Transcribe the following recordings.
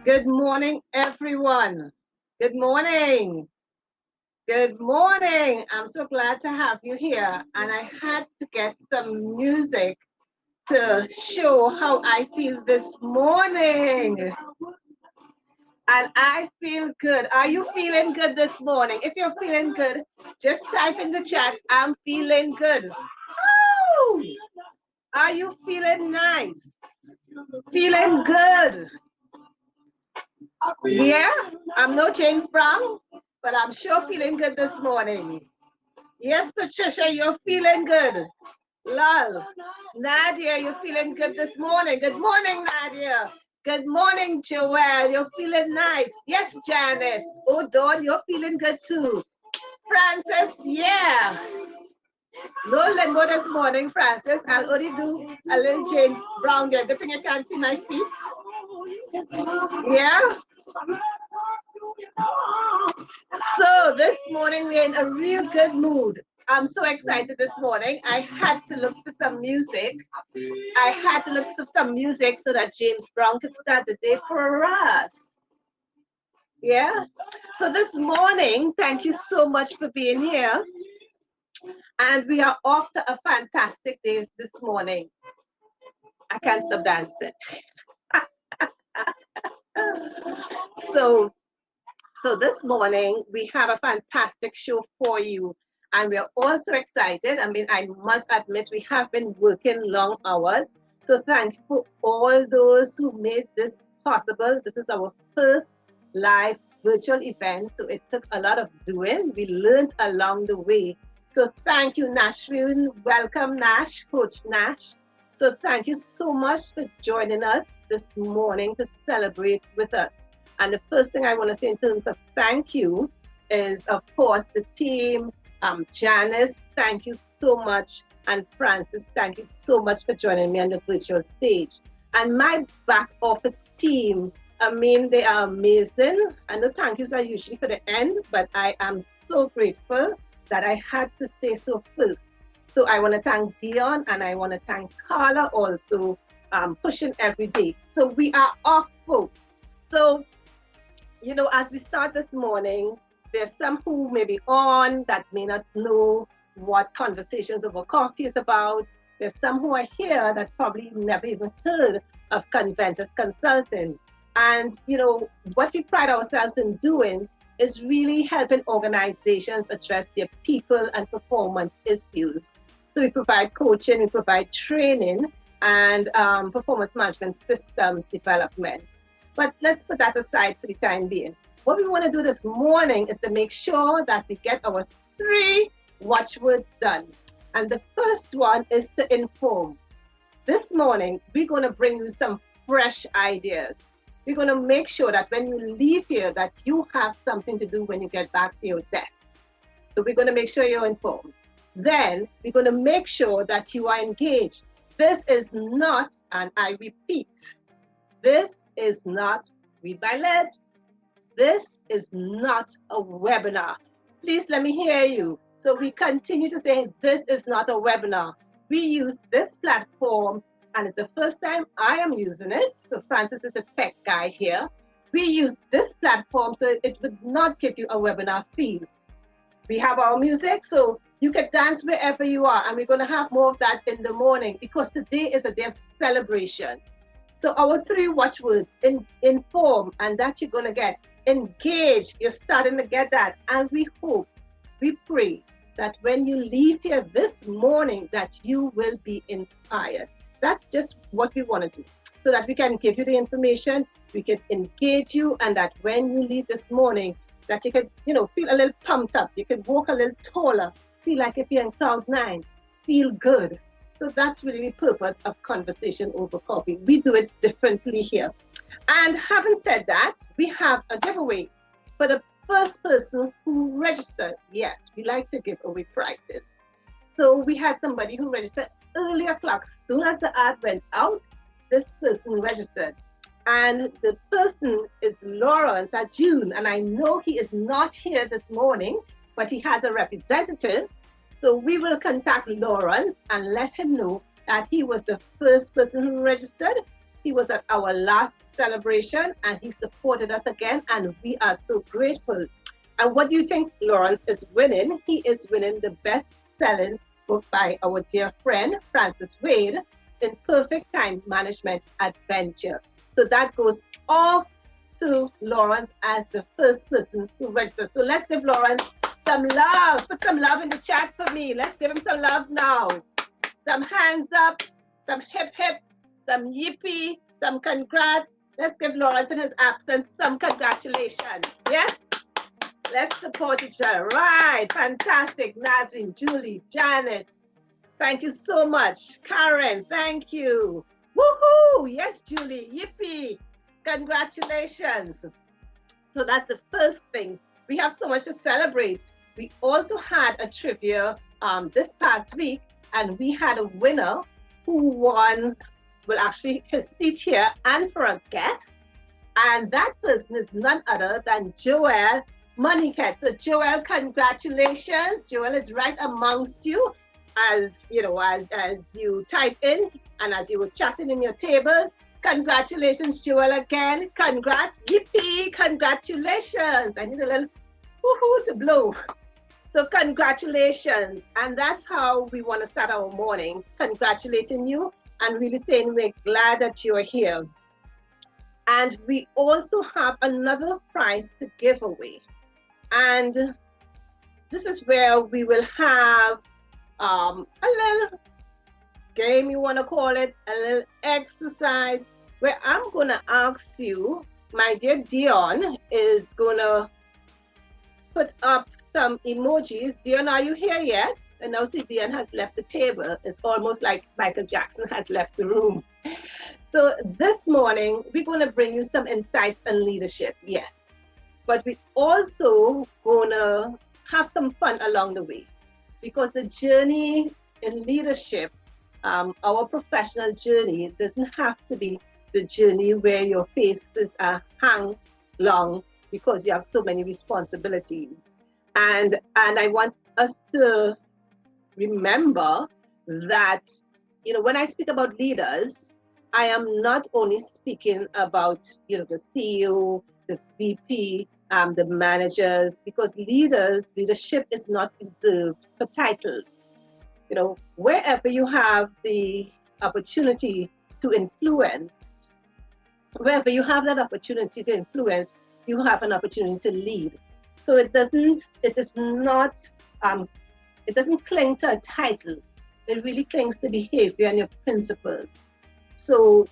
Good morning, everyone. Good morning. Good morning. I'm so glad to have you here. And I had to get some music to show how I feel this morning. And I feel good. Are you feeling good this morning? If you're feeling good, just type in the chat, I'm feeling good. Woo! Are you feeling nice? Feeling good? Yeah, I'm no James Brown, but I'm sure feeling good this morning. Yes, Patricia, you're feeling good. Lol. Nadia, you're feeling good this morning. Good morning, Nadia. Good morning, Joelle. You're feeling nice. Yes, Janice. Oh, Dawn, you're feeling good too. Francis, yeah. No limbo this morning, Francis. I'll only do a little James Brown there. Good thing you can't see my feet. Yeah. So this morning we're in a real good mood. I'm so excited this morning. I had to look for some music. I had to look for some music so that James Brown could start the day for us. Yeah. So this morning, thank you so much for being here. And we are off to a fantastic day this morning. I can't stop dancing. So this morning, we have a fantastic show for you. And we are also excited. I mean, I must admit, we have been working long hours. So thank you for all those who made this possible. This is our first live virtual event. So it took a lot of doing. We learned along the way. So thank you, Nashville. Welcome, Nash, Coach Nash. So thank you so much for joining us this morning to celebrate with us. And the first thing I want to say in terms of thank you is, of course, the team. Janice, thank you so much. And Francis, thank you so much for joining me on the virtual stage. And my back office team, I mean, they are amazing. And the thank yous are usually for the end, but I am so grateful that I had to say so first. So I want to thank Dion and I want to thank Carla also, pushing every day. So we are off, folks. So, you know, as we start this morning, there's some who may be on that may not know what Conversations Over Coffee is about. There's some who are here that probably never even heard of Conventus Consulting. And, you know, what we pride ourselves in doing is really helping organizations address their people and performance issues. So we provide coaching, we provide training, and performance management systems development. But let's put that aside for the time being. What we want to do this morning is to make sure that we get our 3 watchwords done. And the first one is to inform. This morning, we're going to bring you some fresh ideas. We're going to make sure that when you leave here, that you have something to do when you get back to your desk. So we're going to make sure you're informed. Then we're going to make sure that you are engaged. This is not, and I repeat, this is not Read My Lips. This is not a webinar. Please let me hear you. So we continue to say this is not a webinar. We use this platform, and it's the first time I am using it. So Francis is a tech guy here. We use this platform so it would not give you a webinar feel. We have our music, so you can dance wherever you are, and we're going to have more of that in the morning because today is a day of celebration. So our 3 watchwords, inform, and that you're going to get. Engage, you're starting to get that. And we hope, we pray that when you leave here this morning, that you will be inspired. That's just what we want to do, so that we can give you the information, we can engage you, and that when you leave this morning, that you can, you know, feel a little pumped up. You can walk a little taller, feel like if you're in cloud 9, feel good. So that's really the purpose of Conversation Over Coffee. We do it differently here. And having said that, we have a giveaway for the first person who registered. Yes, we like to give away prizes. So we had somebody who registered earlier o'clock. As soon as the ad went out, this person registered. And the person is Lawrence June. And I know he is not here this morning, but he has a representative. So we will contact Lawrence and let him know that he was the first person who registered. He was at our last celebration, and he supported us again, and we are so grateful. And what do you think Lawrence is winning? He is winning the best-selling book by our dear friend Francis Wade in Perfect Time Management Adventure. So that goes off to Lawrence as the first person to register. So let's give Lawrence some love. Put some love in the chat for me. Let's give him some love now. Some hands up, some hip hip, some yippee, some congrats. Let's give Lawrence in his absence some congratulations. Yes? Let's support each other. Right. Fantastic. Nazrin, Julie, Janice. Thank you so much. Karen, thank you. Woohoo! Yes, Julie. Yippee. Congratulations. So that's the first thing. We have so much to celebrate. We also had a trivia this past week, and we had a winner who won, well, actually his seat here and for a guest. And that person is none other than Joel Moneycat. So Joel, congratulations. Joel is right amongst you as you know, as you type in and as you were chatting in your tables. Congratulations, Joel, again. Congrats. Yippee. Congratulations. I need a little woohoo to blow. So congratulations. And that's how we want to start our morning, congratulating you and really saying we're glad that you're here. And we also have another prize to give away. And this is where we will have a little game, you want to call it, a little exercise, where I'm going to ask you, my dear Dion is going to put up some emojis. Dion, are you here yet? And now see, Dion has left the table. It's almost like Michael Jackson has left the room. So this morning, we're going to bring you some insights on leadership, yes. But we're also going to have some fun along the way, because the journey in leadership, our professional journey, doesn't have to be the journey where your faces are hang long because you have so many responsibilities. And I want us to remember that, you know, when I speak about leaders, I am not only speaking about, you know, the CEO, the VP, the managers, because leadership is not reserved for titles. You know, wherever you have the opportunity to influence, wherever you have that opportunity to influence, you have an opportunity to lead. So it doesn't cling to a title. It really clings to behavior and your principles. So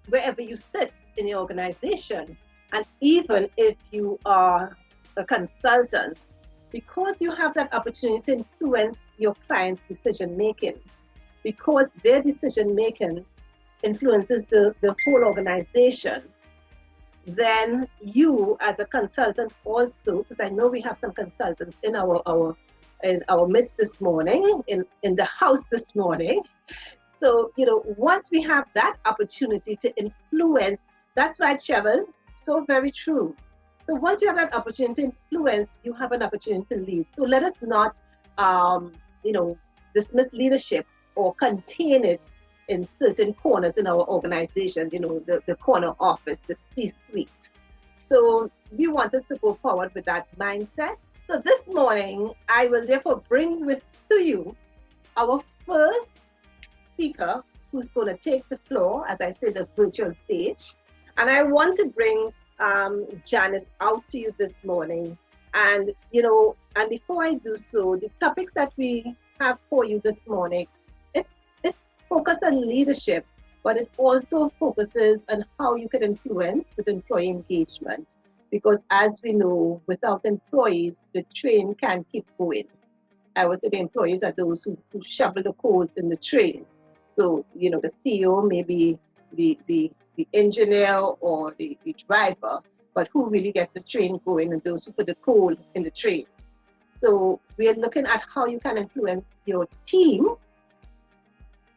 wherever you sit in your organization, and even if you are a consultant, because you have that opportunity to influence your client's decision making, because their decision making influences the whole organization, then you as a consultant also, because I know we have some consultants in our midst this morning, in the house this morning. So, you know, once we have that opportunity to influence, that's right, Cheryl, so very true. So once you have that opportunity to influence, you have an opportunity to lead. So let us not, you know, dismiss leadership or contain it in certain corners in our organization, you know, the corner office, the C-suite. So we want us to go forward with that mindset. So this morning, I will therefore bring to you our first speaker who's going to take the floor, as I say, the virtual stage. And I want to bring Janice out to you this morning. And, you know, and before I do so, the topics that we have for you this morning, it's focused on leadership, but it also focuses on how you can influence with employee engagement. Because as we know, without employees, the train can't keep going. I would say the employees are those who shovel the coals in the train. So, you know, the CEO may be the engineer or the driver, but who really gets the train going and those who put the coal in the train. So we're looking at how you can influence your team.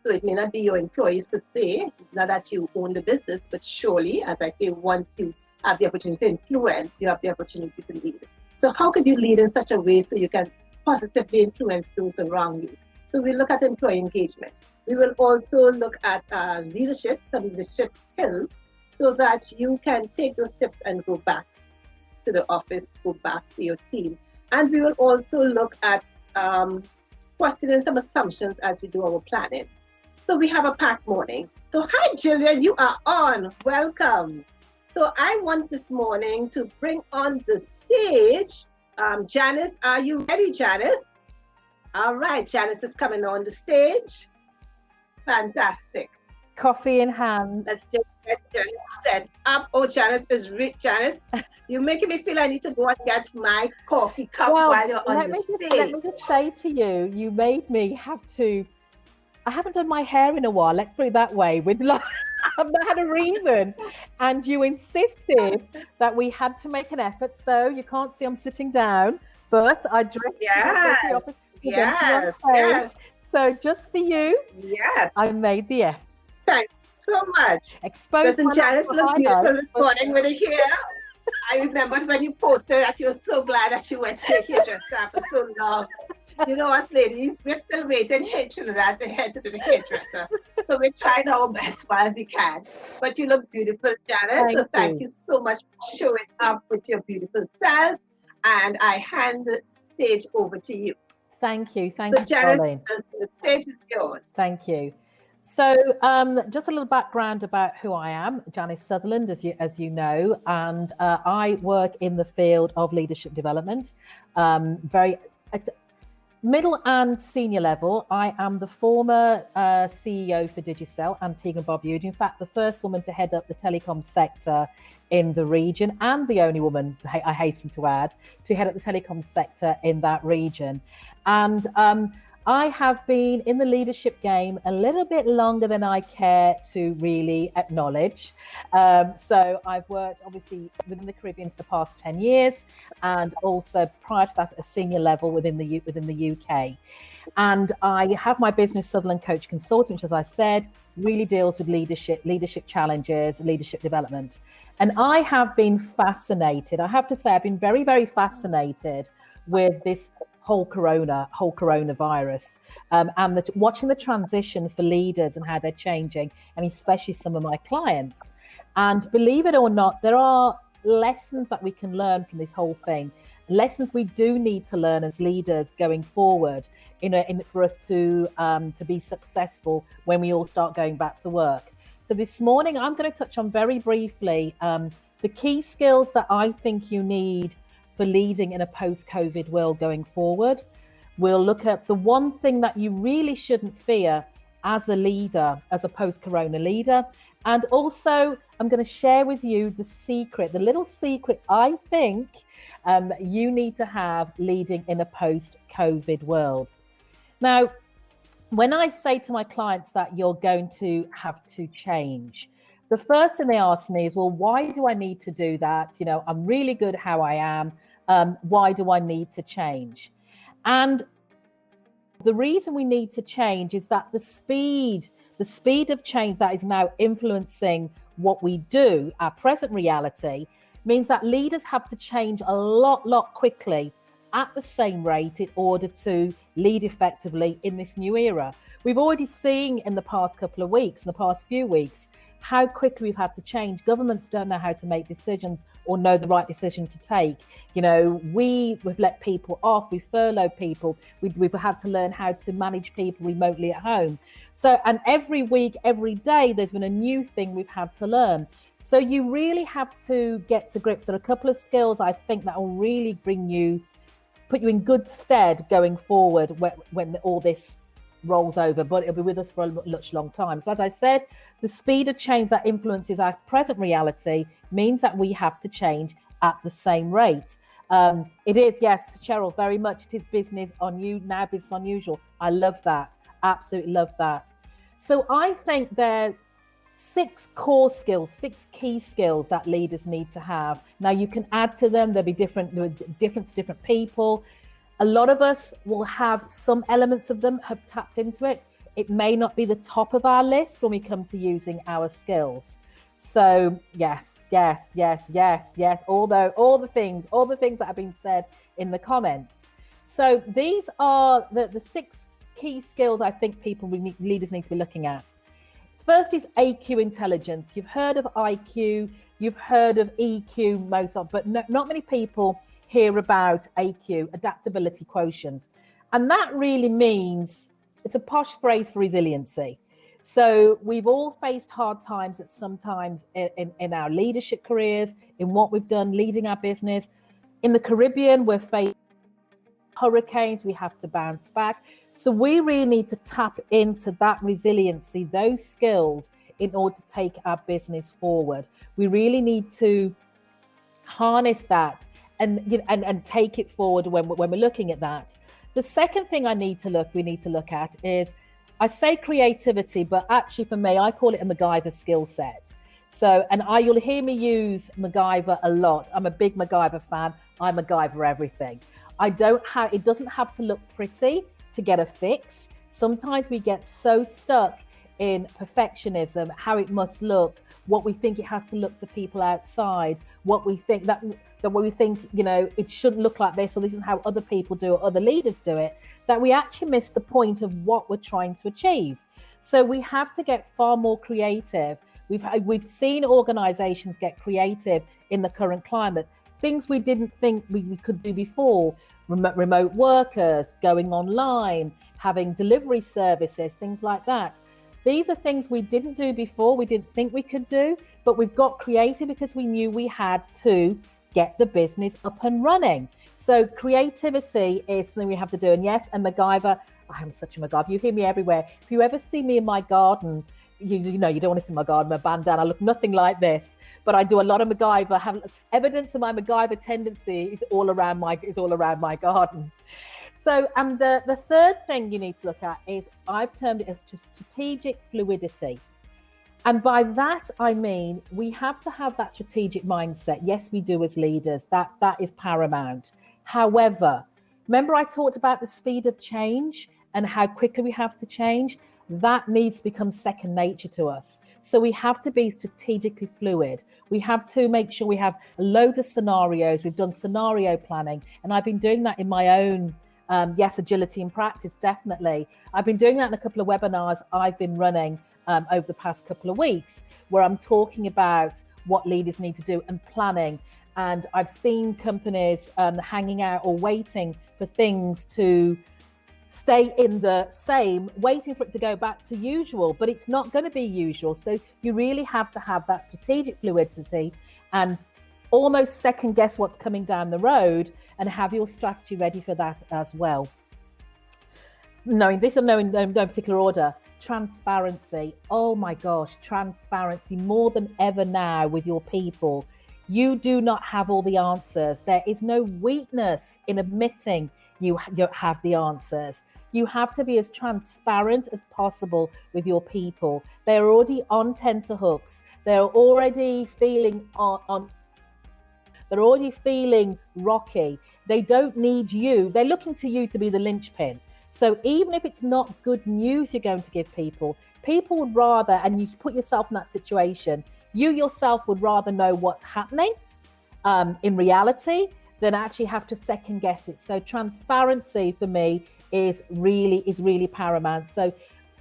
So it may not be your employees per se, not that you own the business, but surely, as I say, once you have the opportunity to influence, you have the opportunity to lead. So how could you lead in such a way so you can positively influence those around you? So we look at employee engagement. We will also look at leadership, some leadership skills, so that you can take those tips and go back to the office, go back to your team. And we will also look at questioning some assumptions as we do our planning. So we have a packed morning. So hi, Jillian, you are on. Welcome. So I want this morning to bring on the stage. Janice, are you ready, Janice? All right, Janice is coming on the stage. Fantastic. Coffee in hand. Let's just get Janice set up. Oh, Janice is rich. Janice, you're making me feel I need to go and get my coffee cup while you're on the stage. Let me just say to you, you made me have to. I haven't done my hair in a while. Let's put it that way. I've not had a reason, and you insisted that we had to make an effort. So you can't see I'm sitting down, but I dressed yes. So just for you, yes, I made the effort. Thank you so much. Doesn't Janice look beautiful this morning with the hair? I remembered when you posted that you were so glad that you went to the hairdresser after so long. You know us ladies, we're still waiting that to head to the hairdresser. So we're trying our best while we can. But you look beautiful, Janice. Thank you so much for showing up with your beautiful self. And I hand the stage over to you. Thank you. Thank you, Janice, Charlene. the stage is yours. Thank you. So just a little background about who I am, Janice Sutherland, as you know, and I work in the field of leadership development, very at middle and senior level. I am the former CEO for Digicel, Antigua and Barbuda. In fact, the first woman to head up the telecom sector in the region, and the only woman, I hasten to add, to head up the telecom sector in that region. And I have been in the leadership game a little bit longer than I care to really acknowledge. So I've worked obviously within the Caribbean for the past 10 years, and also prior to that at a senior level within the UK. And I have my business, Sutherland Coach Consulting, which, as I said, really deals with leadership challenges, leadership development. And I have been fascinated. I have to say, I've been very, very fascinated with this whole coronavirus, and watching the transition for leaders and how they're changing, and especially some of my clients. And believe it or not, there are lessons that we can learn from this whole thing, lessons we do need to learn as leaders going forward for us to be successful when we all start going back to work. So this morning, I'm going to touch on very briefly the key skills that I think you need for leading in a post-COVID world going forward. We'll look at the one thing that you really shouldn't fear as a leader, as a post-corona leader. And also, I'm going to share with you the little secret I think you need to have leading in a post-COVID world. Now, when I say to my clients that you're going to have to change, the first thing they ask me is, well, why do I need to do that? You know, I'm really good how I am. Why do I need to change? And the reason we need to change is that the speed of change that is now influencing what we do, our present reality, means that leaders have to change a lot quickly at the same rate in order to lead effectively in this new era. We've already seen in the past couple of weeks, in the past few weeks, how quickly we've had to change. Governments don't know how to make decisions or know the right decision to take. You know, we've let people off, we've furloughed people, we've had to learn how to manage people remotely at home. So, and every week, every day, there's been a new thing we've had to learn. So you really have to get to grips. There are a couple of skills I think that will really put you in good stead going forward when all this rolls over, but it'll be with us for a much long time. So as I said, the speed of change that influences our present reality means that we have to change at the same rate. It is, yes, Cheryl, very much. It is business unusual. I love that. Absolutely love that. So I think there are 6 core skills, 6 key skills that leaders need to have. Now you can add to them. There'll be different to different people. A lot of us will have some elements of them have tapped into it. It may not be the top of our list when we come to using our skills. So yes. Although all the things that have been said in the comments. So these are the 6 key skills I think leaders need to be looking at. First is AQ intelligence. You've heard of IQ, you've heard of EQ most of, but not many people hear about AQ, adaptability quotient. And that really means, it's a posh phrase for resiliency. So we've all faced hard times at some times in our leadership careers, in what we've done, leading our business. In the Caribbean, we're facing hurricanes, we have to bounce back. So we really need to tap into that resiliency, those skills, in order to take our business forward. We really need to harness that and take it forward when we're looking at that. The second thing we need to look at is, I say creativity, but actually for me, I call it a MacGyver skill set. So, you'll hear me use MacGyver a lot. I'm a big MacGyver fan. I MacGyver everything. It doesn't have to look pretty to get a fix. Sometimes we get so stuck in perfectionism, how it must look, what we think it has to look to people outside, what we think it shouldn't look like this, or this is how other people do it, other leaders do it, that we actually miss the point of what we're trying to achieve. So we have to get far more creative. We've seen organizations get creative in the current climate, things we didn't think we could do before. Remote workers, going online, having delivery services, things like that. These are things we didn't do before, we didn't think we could do, but we've got creative because we knew we had to get the business up and running. So creativity is something we have to do. And yes, and MacGyver, I'm such a MacGyver. You hear me everywhere. If you ever see me in my garden, you know, you don't want to see my garden, my bandana, I look nothing like this. But I do a lot of MacGyver. Have evidence of my MacGyver tendency is all around my garden. So, and the third thing you need to look at is, I've termed it as strategic fluidity. And by that, I mean, we have to have that strategic mindset. Yes, we do as leaders. That is paramount. However, remember I talked about the speed of change and how quickly we have to change? That needs to become second nature to us. So we have to be strategically fluid. We have to make sure we have loads of scenarios. We've done scenario planning, and I've been doing that in my own, agility in practice, definitely. I've been doing that in a couple of webinars I've been running over the past couple of weeks, where I'm talking about what leaders need to do and planning. And I've seen companies hanging out or waiting for things to stay in the same, waiting for it to go back to usual, but it's not going to be usual. So you really have to have that strategic fluidity and almost second guess what's coming down the road and have your strategy ready for that as well. Knowing this and knowing no particular order, transparency. Oh my gosh, transparency more than ever now with your people. You do not have all the answers. There is no weakness in admitting you have the answers. You have to be as transparent as possible with your people. They're already on tenterhooks. They're already feeling they're already feeling rocky. They don't need you. They're looking to you to be the linchpin. So even if it's not good news you're going to give people would rather, and you put yourself in that situation, you yourself would rather know what's happening in reality than actually have to second guess it. So transparency for me is really paramount. So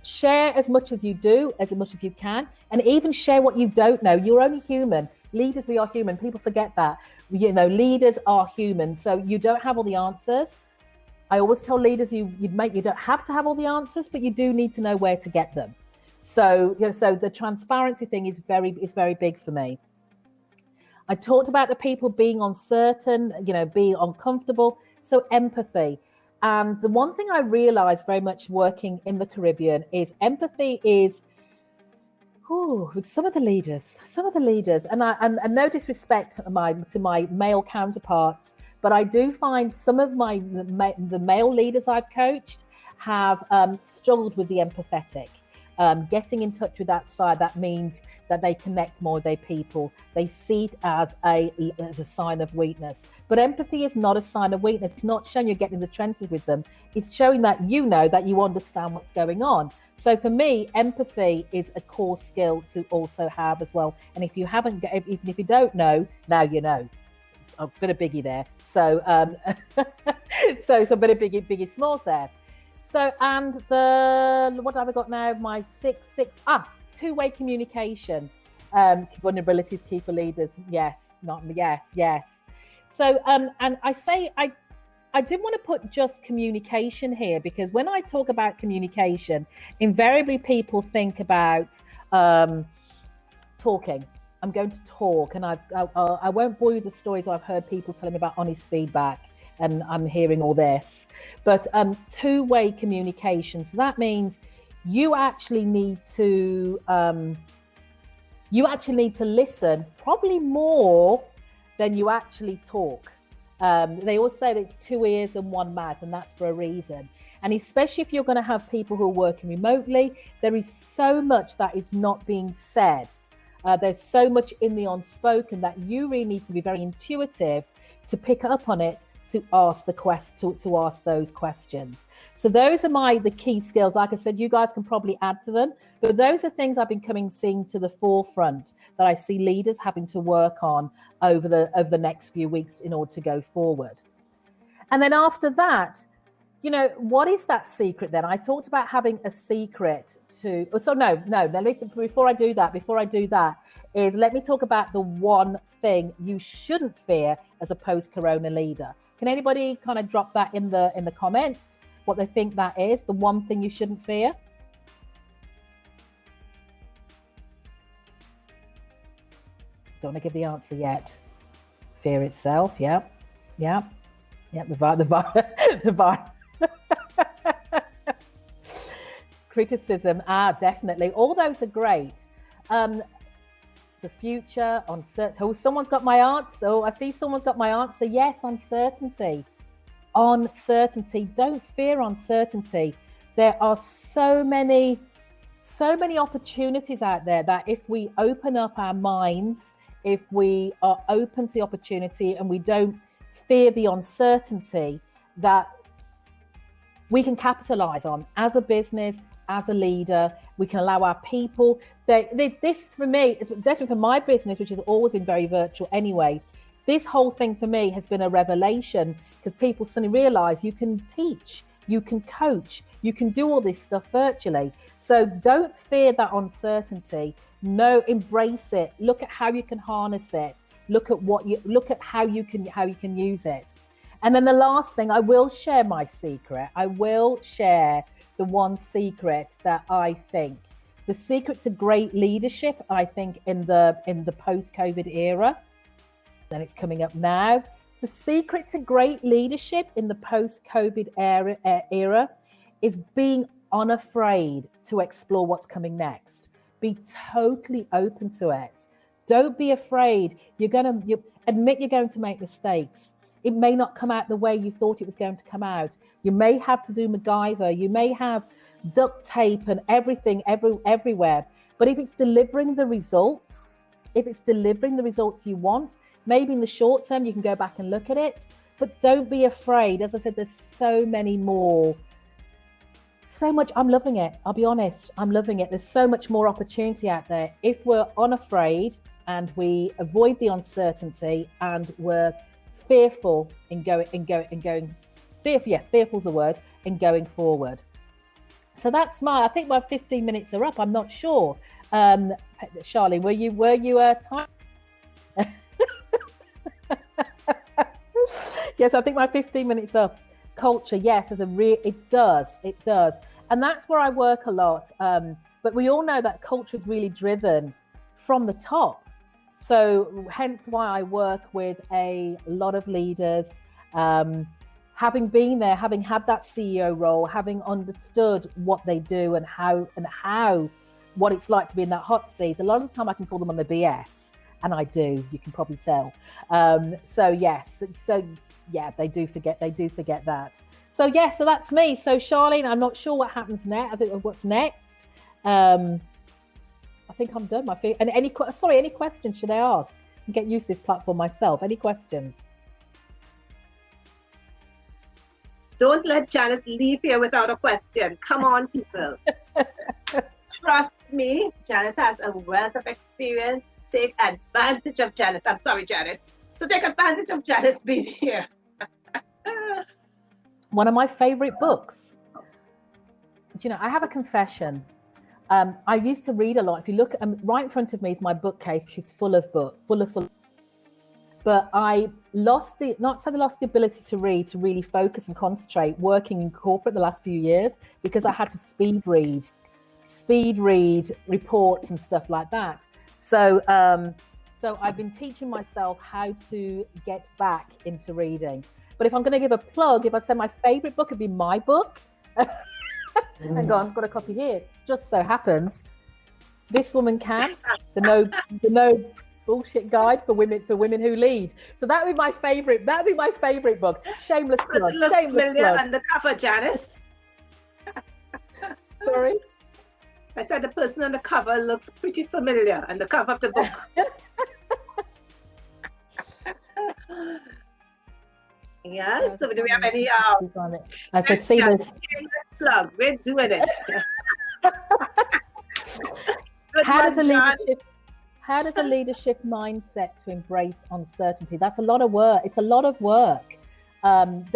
share as much as you do, as much as you can, and even share what you don't know. You're only human. Leaders, we are human. People forget that. You know, leaders are human. So you don't have all the answers. I always tell leaders you don't have to have all the answers, but you do need to know where to get them. So, you know, so the transparency thing is very big for me. I talked about the people being uncertain, you know, being uncomfortable. So empathy. And the one thing I realized very much working in the Caribbean is empathy is, with some of the leaders, and no disrespect to my male counterparts, but I do find some of the male leaders I've coached have struggled with the empathetic. Getting in touch with that side, that means that they connect more with their people. They see it as a sign of weakness. But empathy is not a sign of weakness. It's not showing you're getting in the trenches with them. It's showing that you know that you understand what's going on. So for me, empathy is a core skill to also have as well. And if you haven't, even if you don't know, now you know. A bit of biggie there. So so a bit of biggie smalls there. So, and what have I got now? My six. two-way communication. Vulnerabilities key for leaders. Yes, not yes, yes. So, and I didn't want to put just communication here, because when I talk about communication, invariably people think about talking. I'm going to talk, and I won't bore you with the stories I've heard people telling me about honest feedback, and I'm hearing all this. But two-way communication. So that means you actually need to listen probably more than you actually talk. They always say that it's 2 ears and 1 mouth, and that's for a reason. And especially if you're going to have people who are working remotely, there is so much that is not being said. There's so much in the unspoken that you really need to be very intuitive to pick up on it, to ask to ask those questions. So those are the key skills. Like I said, you guys can probably add to them, but those are things I've been seeing to the forefront that I see leaders having to work on over the next few weeks in order to go forward. And then after that, what is that secret then? I talked about having a secret to, so no, before I do that is let me talk about the one thing you shouldn't fear as a post-corona leader. Can anybody kind of drop that in the comments, what they think that is, the one thing you shouldn't fear? Don't want to give the answer yet. Fear itself, yeah. The virus. Criticism, definitely. All those are great. The future, uncertainty. Oh, someone's got my answer. Oh, I see someone's got my answer. Yes, uncertainty. Uncertainty. Don't fear uncertainty. There are so many opportunities out there that if we open up our minds, if we are open to the opportunity and we don't fear the uncertainty, that we can capitalize on as a business, as a leader. We can allow our people. This for me, is definitely for my business, which has always been very virtual anyway. This whole thing for me has been a revelation, because people suddenly realize you can teach, you can coach, you can do all this stuff virtually. So don't fear that uncertainty. No, embrace it. Look at how you can harness it. Look at how you can use it. And then the last thing, I will share my secret. I will share the one secret that I think, the secret to great leadership, I think in the post-COVID era, and it's coming up now. The secret to great leadership in the post-COVID era is being unafraid to explore what's coming next. Be totally open to it. Don't be afraid. Admit you're going to make mistakes. It may not come out the way you thought it was going to come out. You may have to do MacGyver. You may have duct tape and everything everywhere. But if it's delivering the results, you want, maybe in the short term, you can go back and look at it. But don't be afraid. As I said, there's so many more. So much. I'm loving it. I'll be honest. I'm loving it. There's so much more opportunity out there. If we're unafraid and we avoid the uncertainty and we're fearful fearful's a word, in going forward. So that's I think my 15 minutes are up. I'm not sure. Charlene, were you time? Yes, I think my 15 minutes up. Culture, yes, it does. And that's where I work a lot. But we all know that culture is really driven from the top. So hence why I work with a lot of leaders, having been there, having had that CEO role, having understood what they do and how what it's like to be in that hot seat. A lot of the time I can call them on the BS, and I do, you can probably tell. So yeah, they do forget that. So yeah, so that's me. So Charlene, I'm not sure what happens next. I think what's next. I think I'm done. And any questions should I ask? I get used to this platform myself. Any questions? Don't let Janice leave here without a question. Come on, people. Trust me, Janice has a wealth of experience. Take advantage of Janice. I'm sorry, Janice. So take advantage of Janice being here. One of my favorite books. Do you know, I have a confession. I used to read a lot. If you look right in front of me is my bookcase, which is full of books, full. But I lost the ability to read, to really focus and concentrate working in corporate the last few years, because I had to speed read reports and stuff like that. So I've been teaching myself how to get back into reading. But if I'm going to give a plug, if I'd say my favorite book would be my book. Hang on, I've got a copy here. Just so happens, This Woman Can, the no bullshit guide for women who lead. So that would be my favorite. That would be my favorite book. Shameless plug. Shameless plug. And the cover, Janice. Sorry. I said the person on the cover looks pretty familiar, and the cover of the book. Yes. So do we have any? I can see this. Plug. We're doing it. How does a leadership mindset to embrace uncertainty? That's a lot of work. It's a lot of work. And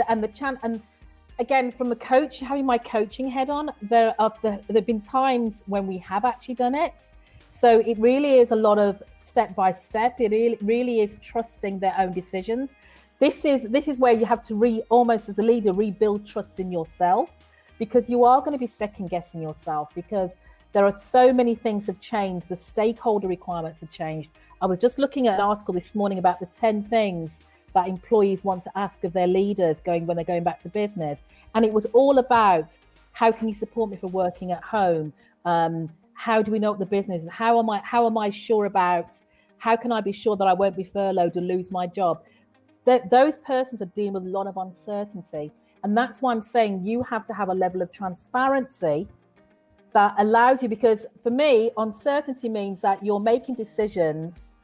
again, from a coach, having my coaching head on, there have been times when we have actually done it. So it really is a lot of step by step. It really is trusting their own decisions. This is where you have to almost as a leader rebuild trust in yourself, because you are going to be second guessing yourself, because there are so many things have changed. The stakeholder requirements have changed. I was just looking at an article this morning about the 10 things that employees want to ask of their leaders when they're going back to business. And it was all about, how can you support me for working at home? How do we know what the business is? How am I sure about, how can I be sure that I won't be furloughed or lose my job? Those persons are dealing with a lot of uncertainty. And that's why I'm saying you have to have a level of transparency that allows you, because for me, uncertainty means that you're making decisions,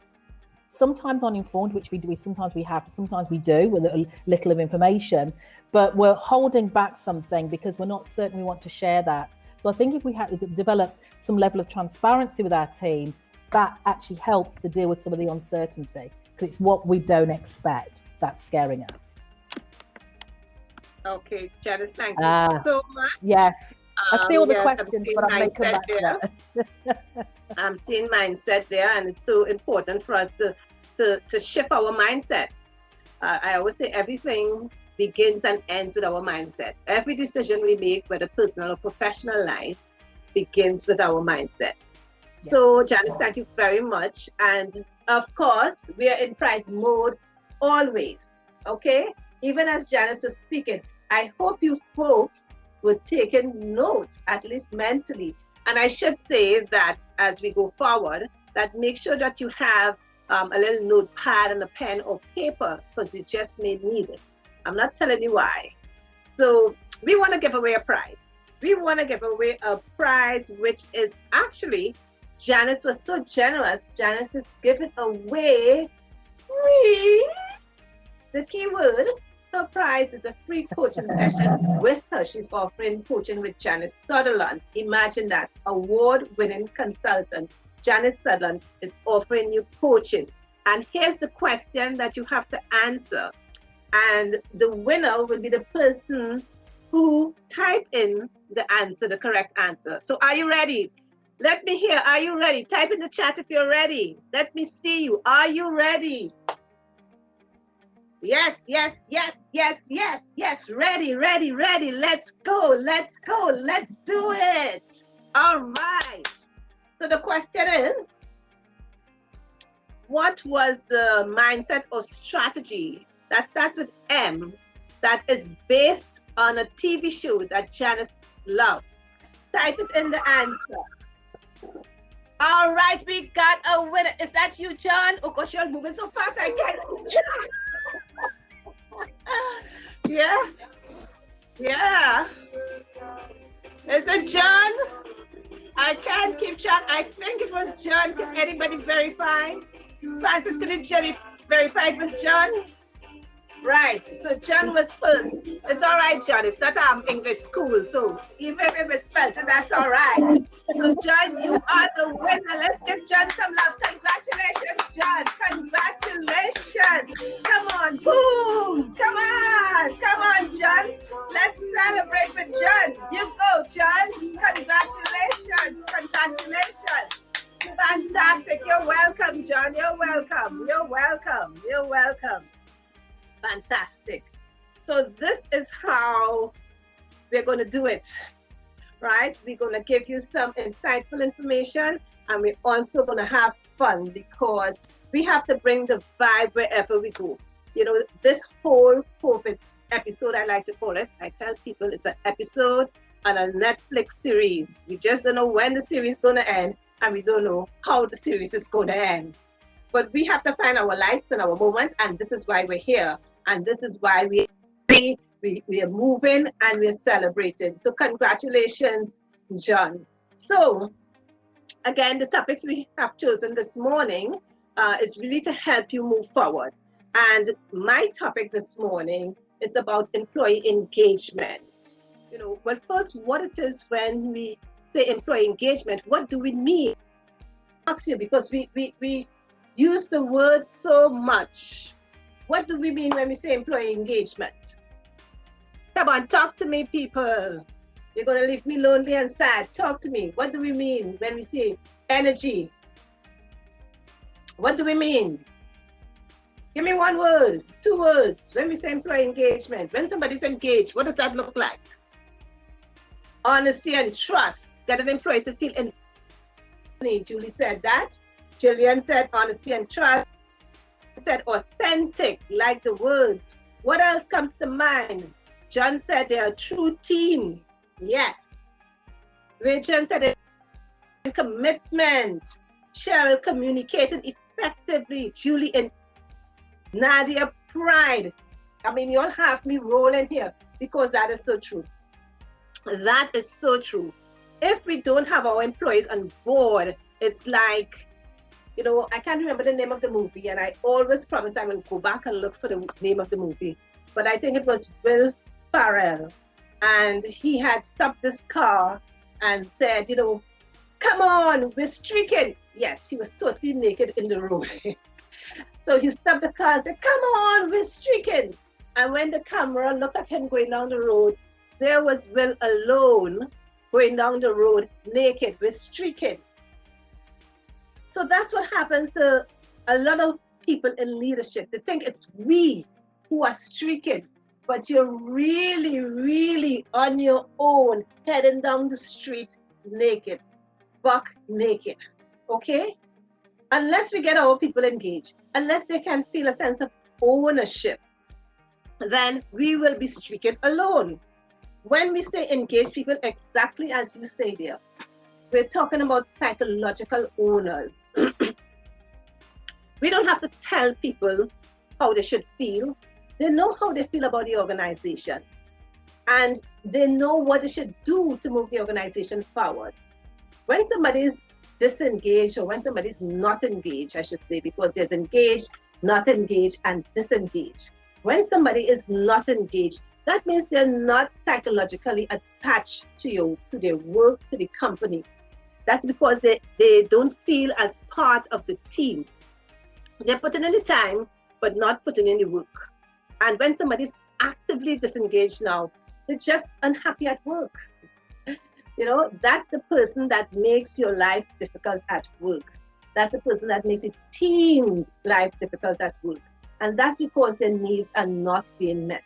sometimes uninformed, which we do, sometimes we have, sometimes we do with a little of information, but we're holding back something because we're not certain we want to share that. So I think if we have to develop some level of transparency with our team, that actually helps to deal with some of the uncertainty, because it's what we don't expect that's scaring us. Okay, Janice, thank you so much. Yes. I see all the questions, but I may come back to that. I'm seeing mindset there, and it's so important for us to shift our mindsets. I always say everything begins and ends with our mindsets. Every decision we make, whether personal or professional life, begins with our mindset. Yeah. So, Janice, thank you very much. And of course, we are in prize mode always. Okay? Even as Janice was speaking, I hope you folks were taking notes, at least mentally. And I should say that as we go forward, that make sure that you have a little notepad and a pen or paper, because you just may need it. I'm not telling you why. So we want to give away a prize. We want to give away a prize, which is actually, Janice was so generous. Janice is giving away free, the key word, her prize is a free coaching session with her. She's offering coaching with Janice Sutherland. Imagine that, award-winning consultant. Janice Sutherland is offering you coaching. And here's the question that you have to answer. And the winner will be the person who typed in the answer, the correct answer. So are you ready? Let me hear. Are you ready? Type in the chat if you're ready. Let me see you. Are you ready? Yes, yes, yes, yes, yes, yes. Ready, ready, ready. Let's go. Let's go. Let's do it. All right. So the question is, what was the mindset or strategy that starts with M that is based on a TV show that Janice loves? Type it in the answer. All right, we got a winner. Is that you, John? Oh gosh, you're moving so fast. I can't. Yeah. Yeah. Is it John? I can't keep track. I think it was John. Can anybody verify? Francis, can you verify it was John? Right, so John was first. It's all right, John. It's not English school, so even if it was spelled, that's all right. So John, you are the winner. Let's give John some love. Congratulations, John. Congratulations. Come on, boom. Come on, John. Let's celebrate with John. You go, John. Congratulations. Congratulations. Fantastic. You're welcome, John. You're welcome. You're welcome. You're welcome. Fantastic. So this is how we're going to do it, right? We're going to give you some insightful information, and we're also going to have fun because we have to bring the vibe wherever we go. You know, this whole COVID episode, I like to call it, I tell people it's an episode on a Netflix series. We just don't know when the series is going to end, and we don't know how the series is going to end. But we have to find our lights and our moments, and this is why we're here. And this is why we are moving and we're celebrating. So congratulations, John. So again, the topics we have chosen this morning is really to help you move forward. And my topic this morning is about employee engagement. You know, well, first, what it is when we say employee engagement, what do we mean? I ask you because we use the word so much. What do we mean when we say employee engagement? Come on, talk to me, people. You're going to leave me lonely and sad. Talk to me. What do we mean when we say energy? What do we mean? Give me one word, 2 words. When we say employee engagement, when somebody's engaged, what does that look like? Honesty and trust. Get an employee to feel in. Julie said that. Jillian said honesty and trust. Said authentic, like the words. What else comes to mind? John said they're a true team. Yes. Rachel said commitment. Cheryl communicated effectively. Julie and Nadia, pride. I mean, you all have me rolling here because that is so true. That is so true. If we don't have our employees on board, it's like, you know, I can't remember the name of the movie, and I always promise I will go back and look for the name of the movie. But I think it was Will Ferrell, and he had stopped this car and said, you know, come on, we're streaking. Yes, he was totally naked in the road. So he stopped the car and said, come on, we're streaking. And when the camera looked at him going down the road, there was Will alone going down the road naked, we're streaking. So that's what happens to a lot of people in leadership. They think it's we who are streaking, but you're really, really on your own, heading down the street naked, buck naked, okay? Unless we get our people engaged, unless they can feel a sense of ownership, then we will be streaking alone. When we say engage people, exactly as you say there, we're talking about psychological owners. We don't have to tell people how they should feel. They know how they feel about the organization. And they know what they should do to move the organization forward. When somebody is disengaged, or when somebody is not engaged, I should say, because there's engaged, not engaged, and disengaged. When somebody is not engaged, that means they're not psychologically attached to their work, to the company. That's because they don't feel as part of the team. They're putting in the time, but not putting in the work. And when somebody's actively disengaged now, they're just unhappy at work. You know, that's the person that makes your life difficult at work. That's the person that makes the team's life difficult at work. And that's because their needs are not being met.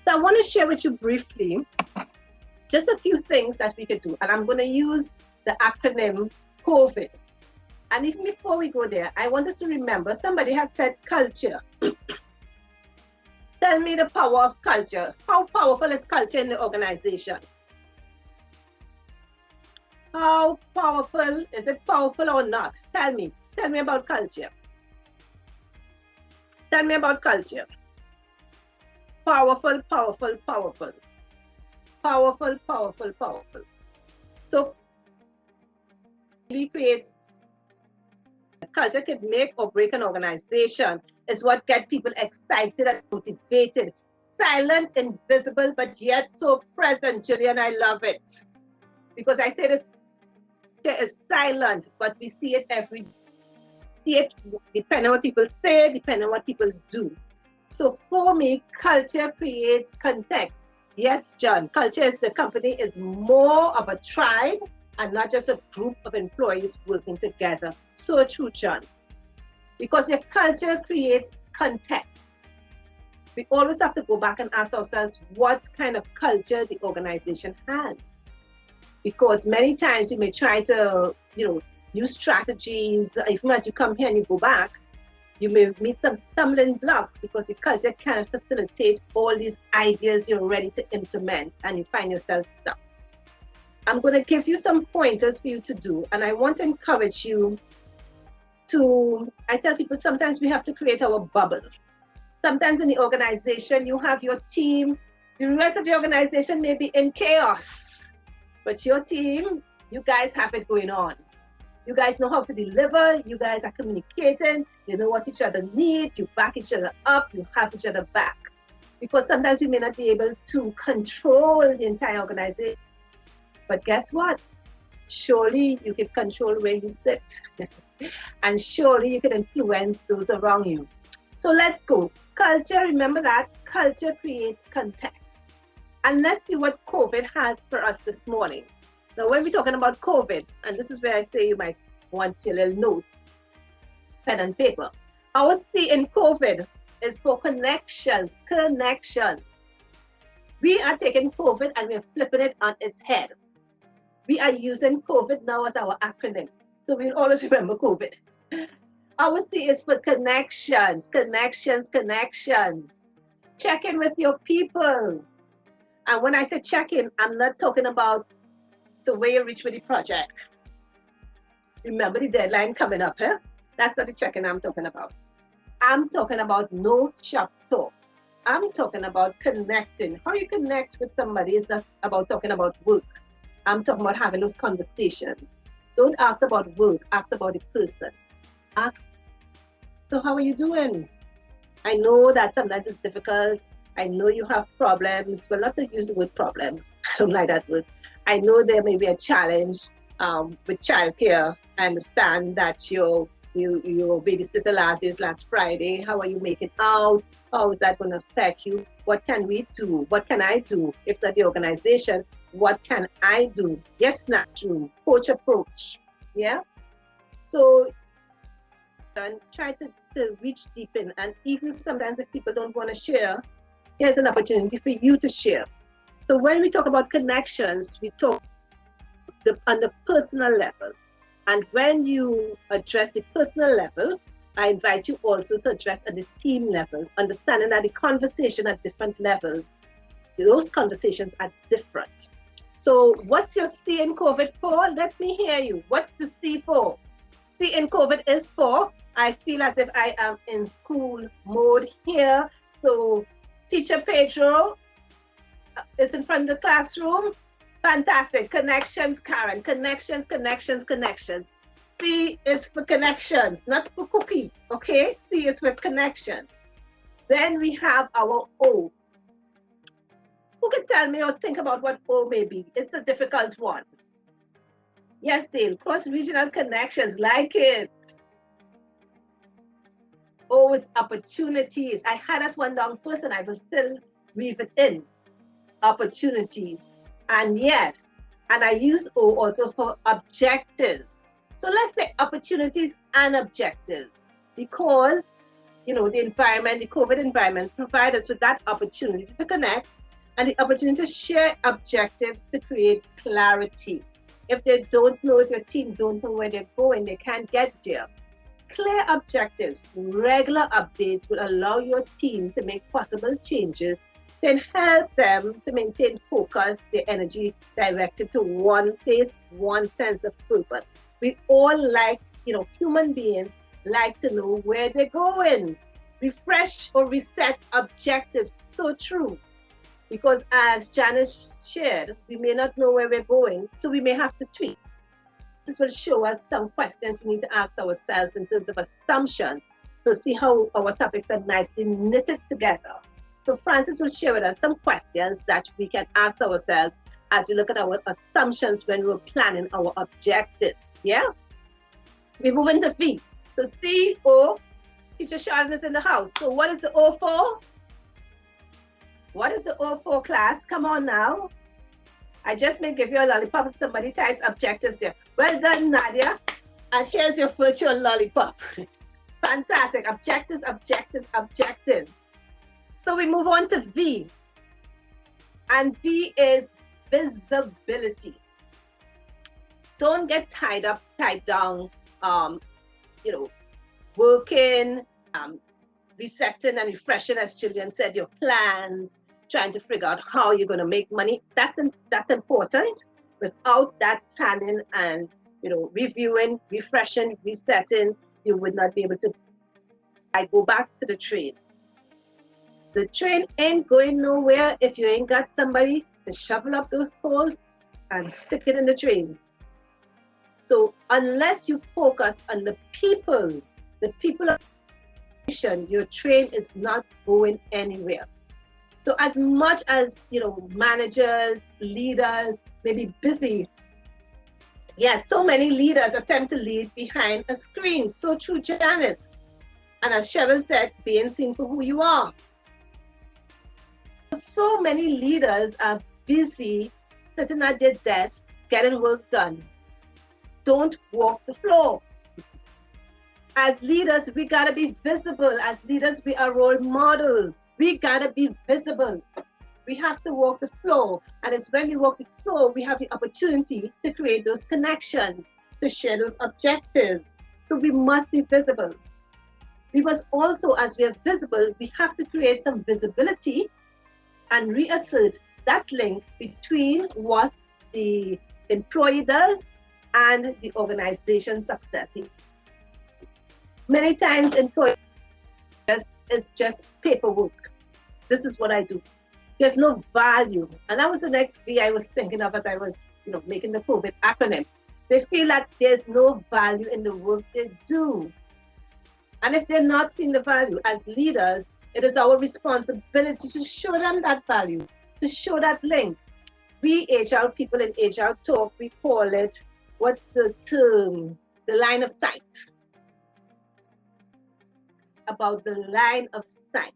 So I want to share with you briefly just a few things that we could do. And I'm going to use the acronym COVID. And even before we go there, I want us to remember somebody had said culture. Tell me the power of culture. How powerful is culture in the organization? How powerful, is it powerful or not? Tell me about culture. Tell me about culture. Powerful, powerful, powerful. Powerful, powerful, powerful. So really creates culture can make or break an organization. Is what gets people excited and motivated. Silent, invisible, but yet so present, Jillian. I love it. Because I say this is silent, but we see it every day. See it depending on what people say, depending on what people do. So for me, culture creates context. Yes, John, culture is the company is more of a tribe and not just a group of employees working together. So true, John. Because your culture creates context. We always have to go back and ask ourselves what kind of culture the organization has. Because many times you may try to, use strategies. Even as you come here and you go back, you may meet some stumbling blocks because the culture can't facilitate all these ideas you're ready to implement, and you find yourself stuck. I'm going to give you some pointers for you to do, and I want to encourage you to, I tell people sometimes we have to create our bubble. Sometimes in the organization, you have your team, the rest of the organization may be in chaos, but your team, you guys have it going on. You guys know how to deliver, you guys are communicating, you know what each other need, you back each other up, you have each other back. Because sometimes you may not be able to control the entire organization, but guess what? Surely you can control where you sit, and surely you can influence those around you. So let's go. Culture, remember that culture creates context. And let's see what COVID has for us this morning. Now, when we're talking about COVID, and this is where I say you might want your little note, pen and paper. Our C in COVID is for connections, connections. We are taking COVID and we're flipping it on its head. We are using COVID now as our acronym. So we'll always remember COVID. Our C is for connections, connections, connections. Check in with your people. And when I say check in, I'm not talking about so where you reach with the project. Remember the deadline coming up, huh? That's not the check-in I'm talking about. I'm talking about no shop talk. I'm talking about connecting. How you connect with somebody is not about talking about work. I'm talking about having those conversations. Don't ask about work, ask about the person. Ask, so how are you doing? I know that sometimes it's difficult. I know you have problems. Well, not to use the word problems. I don't like that word. I know there may be a challenge with childcare. I understand that your babysitter last Friday. How are you making out? How is that going to affect you? What can we do? What can I do? If not the organization, what can I do? Yes, not true. Coach approach. Yeah. So try to reach deep in, and even sometimes if people don't want to share, here's an opportunity for you to share. So when we talk about connections, we talk on the personal level. And when you address the personal level, I invite you also to address at the team level, understanding that the conversation at different levels, those conversations are different. So what's your C in COVID for? Let me hear you. What's the C for? C in COVID is for, I feel as if I am in school mode here. So Teacher Pedro is in front of the classroom. Fantastic. Connections, Karen. Connections, connections, connections. C is for connections, not for cookie. Okay? C is for connections. Then we have our O. Who can tell me or think about what O may be? It's a difficult one. Yes, Dale. Cross-regional connections. Like it. O is opportunities. I had that one down first and I will still weave it in. Opportunities. And yes, and I use O also for objectives. So let's say opportunities and objectives, because the environment, the COVID environment, provide us with that opportunity to connect and the opportunity to share objectives to create clarity. If they don't know, if your team don't know where they're going, they can't get there. Clear objectives, regular updates will allow your team to make possible changes, then help them to maintain focus, their energy directed to one place, one sense of purpose. We all like, human beings like to know where they're going. Refresh or reset objectives. So true. Because as Janice shared, we may not know where we're going, so we may have to tweak. This will show us some questions we need to ask ourselves in terms of assumptions to see how our topics are nicely knitted together. So Francis will share with us some questions that we can ask ourselves as we look at our assumptions when we're planning our objectives. Yeah? We move into V. So C, O, Teacher Charlene is in the house. So what is the O for? What is the O for, class? Come on now. I just may give you a lollipop if somebody types objectives there. Well done, Nadia. And here's your virtual lollipop. Fantastic. Objectives, objectives, objectives. So we move on to V. And V is visibility. Don't get tied down, working, resetting and refreshing, as Jillian said, your plans, trying to figure out how you're going to make money. That's important. Without that planning and reviewing, refreshing, resetting, you would not be able to. I go back to the train. The train ain't going nowhere if you ain't got somebody to shovel up those holes and stick it in the train. So unless you focus on the people of the nation, your train is not going anywhere. So as much as managers, leaders may be busy, yes, so many leaders attempt to lead behind a screen. So true, Janice. And as Cheryl said, being seen for who you are. So many leaders are busy sitting at their desks, getting work done. Don't walk the floor. As leaders, we gotta be visible. As leaders, we are role models. We gotta be visible. We have to walk the floor. And it's when we walk the floor, we have the opportunity to create those connections, to share those objectives. So we must be visible. We must also, as we are visible, we have to create some visibility and reassert that link between what the employee does and the organization success. Many times employees is just paperwork. This is what I do. There's no value. And that was the next V I was thinking of as I was making the COVID acronym. They feel that there's no value in the work they do. And if they're not seeing the value as leaders, it is our responsibility to show them that value, to show that link. We HR people in HR talk, we call it, what's the term? The line of sight. About the line of sight.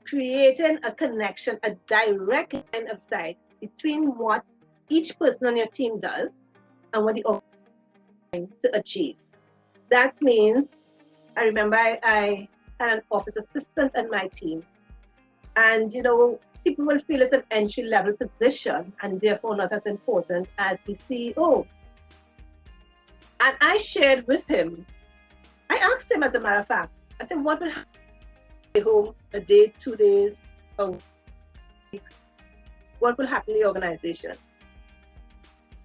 Creating a connection, a direct line of sight between what each person on your team does and what the organization is trying to achieve. That means, I remember I had an office assistant on my team, and people will feel it's an entry-level position and therefore not as important as the CEO. And I shared with him, I asked him, as a matter of fact, I said, what will happen if you home a day, 2 days, a week? What will happen in the organization?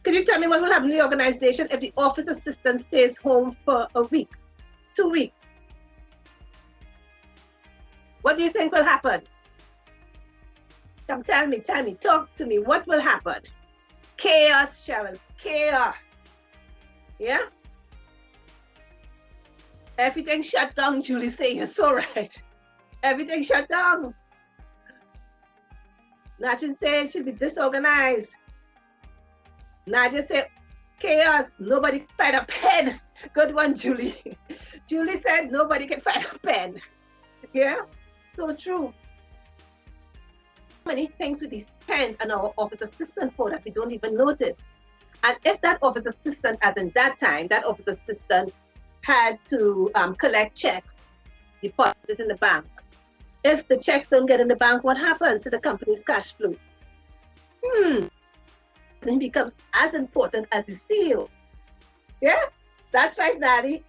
Could you tell me what will happen in the organization if the office assistant stays home for a week, 2 weeks? What do you think will happen? Come tell me, talk to me. What will happen? Chaos, Cheryl, chaos. Yeah? Everything shut down, Julie say, you're so right. Everything shut down. Nadia said it should be disorganized. Nadia said, chaos, nobody can find a pen. Good one, Julie. Julie said nobody can find a pen. Yeah? So true. Many things we depend on our office assistant for that we don't even notice. And if that office assistant, as in that time, that office assistant had to collect checks, deposit it in the bank. If the checks don't get in the bank, what happens to the company's cash flow? It becomes as important as the CEO. Yeah? That's right, Daddy.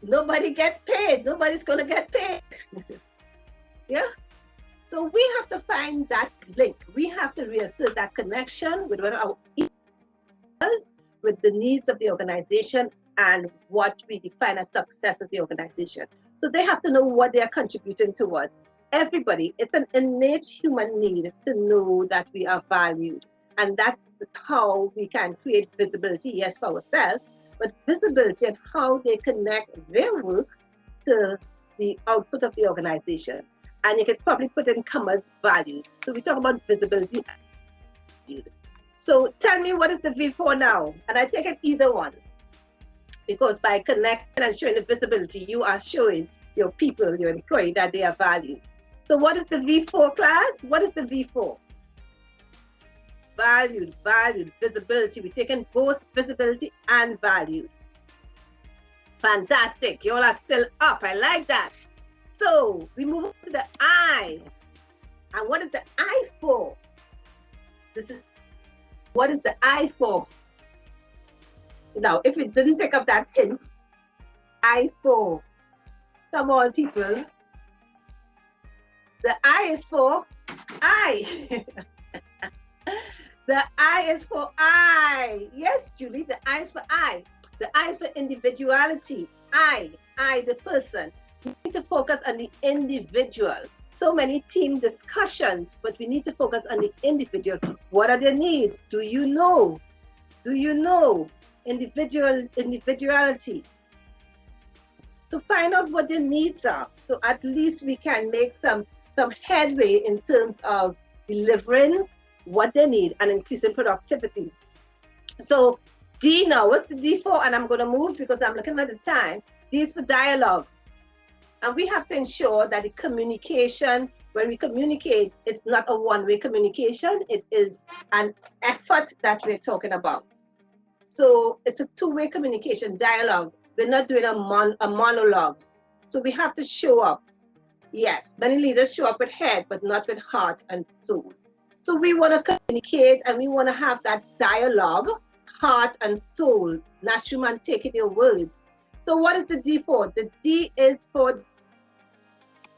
Nobody get paid. Nobody's going to get paid. Yeah? So we have to find that link. We have to reassert that connection with what our does, with the needs of the organization and what we define as success of the organization. So they have to know what they are contributing towards. Everybody, it's an innate human need to know that we are valued. And that's how we can create visibility, yes, for ourselves, but visibility and how they connect their work to the output of the organization. And you could probably put in commas, value. So we talk about visibility. So tell me, what is the V4 now? And I take it either one. Because by connecting and showing the visibility, you are showing your people, your employee, that they are valued. So what is the V4 class? What is the V4? valued, valued. Visibility. We're taking both visibility and value. Fantastic. You all are still up. I like that. So we move on to the I. And what is the I for? What is the I for? Now, if you didn't pick up that hint, I for. Come on, people. The I is for I. The I is for I. Yes, Julie, the I is for I. The I is for individuality. I, the person. We need to focus on the individual. So many team discussions, but we need to focus on the individual. What are their needs? Do you know? Do you know? Individuality. So find out what their needs are. So at least we can make some headway in terms of delivering what they need and increasing productivity. So D now, what's the D for? And I'm going to move because I'm looking at the time. D is for dialogue. And we have to ensure that the communication, when we communicate, it's not a one-way communication. It is an effort that we're talking about. So it's a two-way communication, dialogue. We're not doing a monologue. So we have to show up. Yes, many leaders show up with head, but not with heart and soul. So we want to communicate and we want to have that dialogue, heart and soul. Nashuman, take it your words. So what is the D for? The D is for,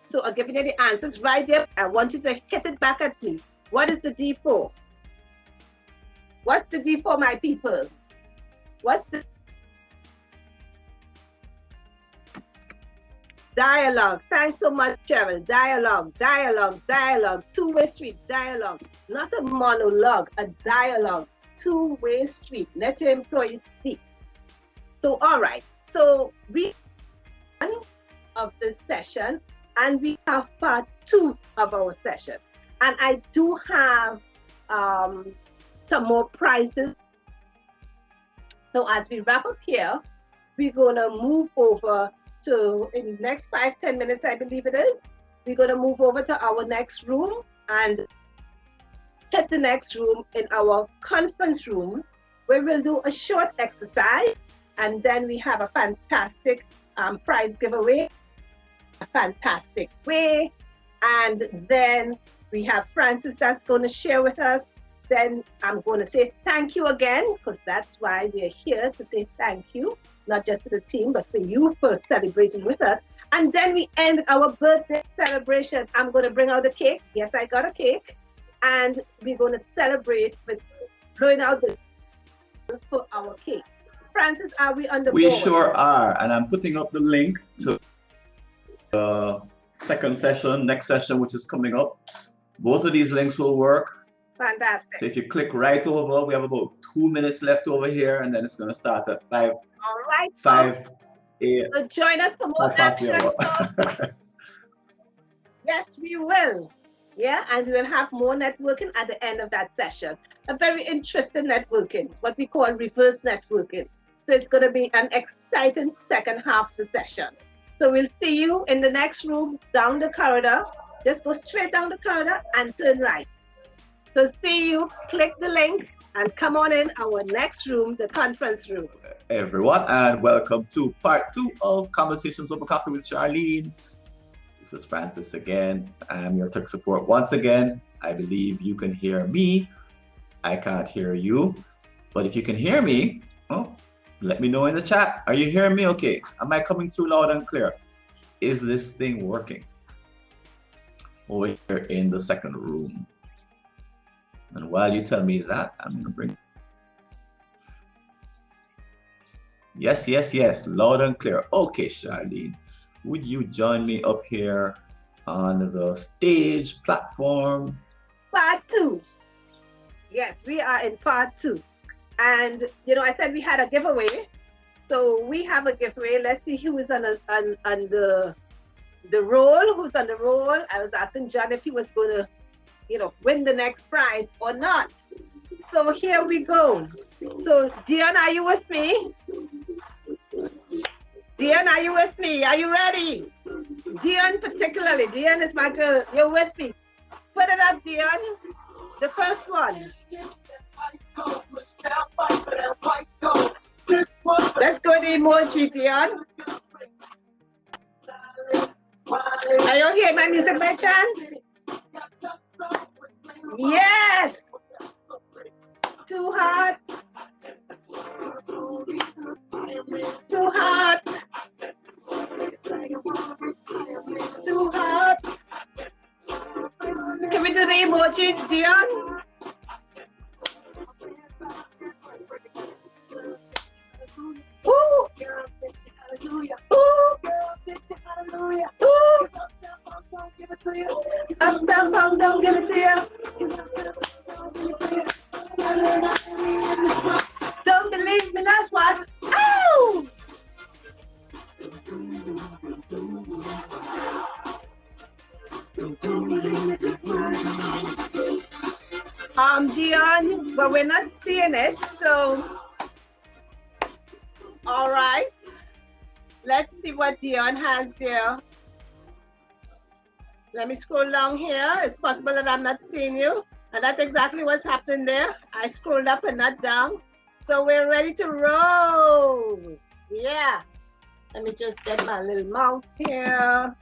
so I'll give you the answers right there. I want you to hit it back at me. What is the D for? What's the D for, my people? What's the dialogue? Thanks so much, Cheryl. Dialogue, dialogue, dialogue. Two-way street, dialogue. Not a monologue, a dialogue. Two-way street. Let your employees speak. So, all right. So we of this session, and we have part 2 of our session. And I do have some more prizes. So as we wrap up here, we're gonna move over to, in the next 5-10 minutes, I believe it is, we're gonna move over to our next room and hit the next room in our conference room, where we'll do a short exercise, and then we have a fantastic prize giveaway, a fantastic way, and then we have Francis that's going to share with us. Then I'm going to say thank you again, because that's why we're here, to say thank you, not just to the team, but for you for celebrating with us. And then we end our birthday celebration. I'm going to bring out the cake. Yes, I got a cake. And we're going to celebrate with blowing out the for our cake. Francis, are we on the board? We sure are. And I'm putting up the link to the second session, next session, which is coming up. Both of these links will work. Fantastic. So if you click right over, we have about 2 minutes left over here, and then it's going to start at 5. All right, 5, 8. So join us for more action. Yes, we will. Yeah, and we will have more networking at the end of that session. A very interesting networking, what we call reverse networking. So it's going to be an exciting second half of the session. So we'll see you in the next room down the corridor. Just go straight down the corridor and turn right. So see you, click the link, and come on in our next room, the conference room. Everyone, and welcome to part 2 of Conversations Over Coffee with Charlene. This is Francis again. I'm your tech support once again. I believe you can hear me. I can't hear you. But if you can hear me, oh, let me know in the chat. Are you hearing me okay? Am I coming through loud and clear? Is this thing working? Over here in the second room. And while you tell me that, I'm going to bring... Yes, yes, yes, loud and clear. Okay, Charlene, would you join me up here on the stage platform? Part 2. Yes, we are in part 2. And, you know, I said we had a giveaway. So we have a giveaway. Let's see who is on the roll. Who's on the roll? I was asking John if he was going to, you know, win the next prize or not. So here we go. So Dion, are you with me? Dion, are you with me? Are you ready? Dion particularly. Dion is my girl. You're with me. Put it up, Dion. The first one. Let's go to emoji, Dion. Are you hearing my music by chance? Yes! Too hot. Too hot. Too hot. Can we do the emoji, Dion? Ooh. Ooh. Ooh. Up, down, down, down, give it to you. Don't believe me, that's what. Ow! Dion, but we're not seeing it, so all right. Let's see what Dion has there. Let me scroll down here. It's possible that I'm not seeing you. And that's exactly what's happening there. I scrolled up and not down. So we're ready to roll. Yeah. Let me just get my little mouse here.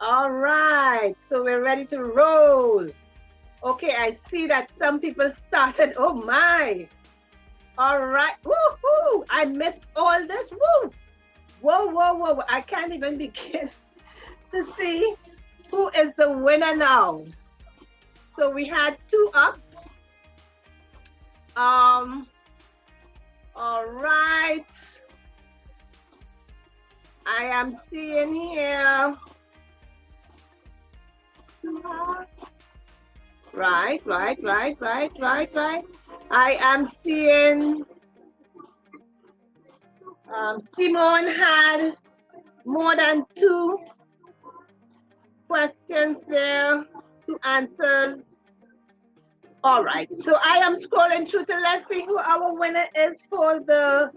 All right. So we're ready to roll. Okay, I see that some people started. Oh my. All right. Woohoo! I missed all this. Woo! Whoa, whoa, whoa. I can't even begin to see who is the winner now. So we had 2 up. All right. I am seeing here. Right. I am seeing Simone had more than 2 questions there, 2 answers. All right, so I am scrolling through to let's see who our winner is for the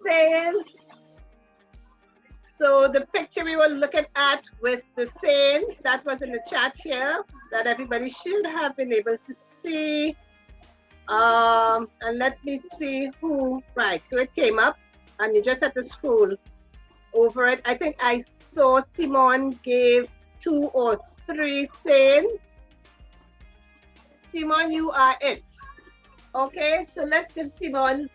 sayings. So the picture we were looking at with the sayings, that was in the chat here, that everybody should have been able to see. And let me see who, right, so it came up and you just have to scroll over it. I think I saw Simone gave 2 or 3 sayings. Simone, you are it. Okay, so let's give Simone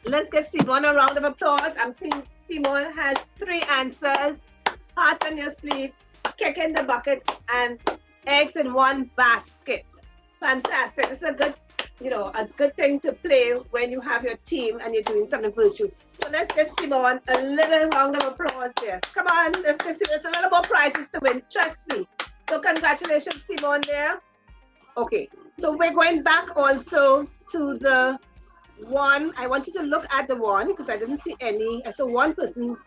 a round of applause. I'm seeing Simone has 3 answers. Heart on your sleeve, kick in the bucket, and eggs in one basket. Fantastic. It's a good, a good thing to play when you have your team and you're doing something virtual. So let's give Simone a little round of applause there. Come on, let's give Simone a little more prizes to win. Trust me. So congratulations, Simone, there. Okay, so we're going back also to the one. I want you to look at the one because I didn't see any. I saw one person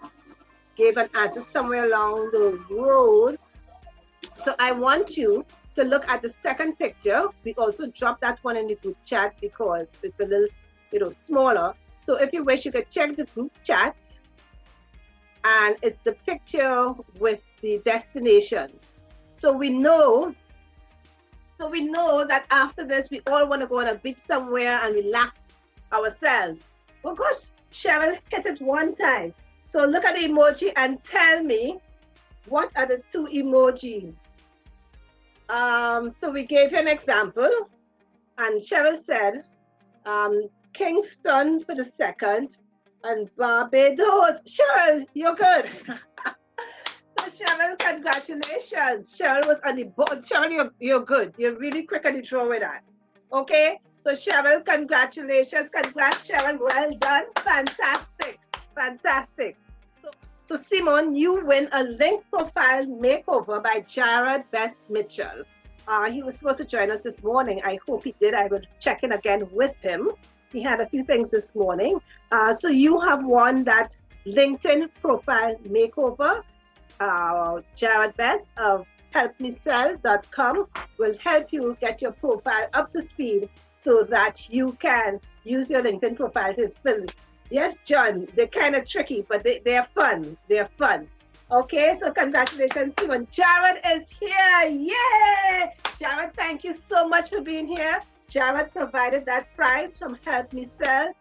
gave an answer somewhere along the road. So I want you to look at the second picture. We also dropped that one in the group chat because it's a little, smaller. So if you wish, you could check the group chat. And it's the picture with the destinations. So we know that after this, we all want to go on a beach somewhere and relax ourselves. Of course, Cheryl hit it one time. So look at the emoji and tell me what are the 2 emojis. So we gave you an example, and Cheryl said Kingston for the second, and Barbados. Cheryl, you're good. So Cheryl, congratulations. Cheryl was on the board. Cheryl, you're good. You're really quick on the draw with that. Okay? So Cheryl, congratulations. Congrats, Cheryl. Well done. Fantastic. Fantastic. So Simone, you win a link profile makeover by Jared Best Mitchell. He was supposed to join us this morning. I hope he did. I will check in again with him. He had a few things this morning. So you have won that LinkedIn profile makeover. Jared Best of helpmesell.com will help you get your profile up to speed so that you can use your LinkedIn profile to fill. Yes, John, they're kind of tricky, but they're fun. They're fun. Okay, so congratulations, Simon. Jared is here. Yay! Jared, thank you so much for being here. Jared provided that prize from Help Me Sell.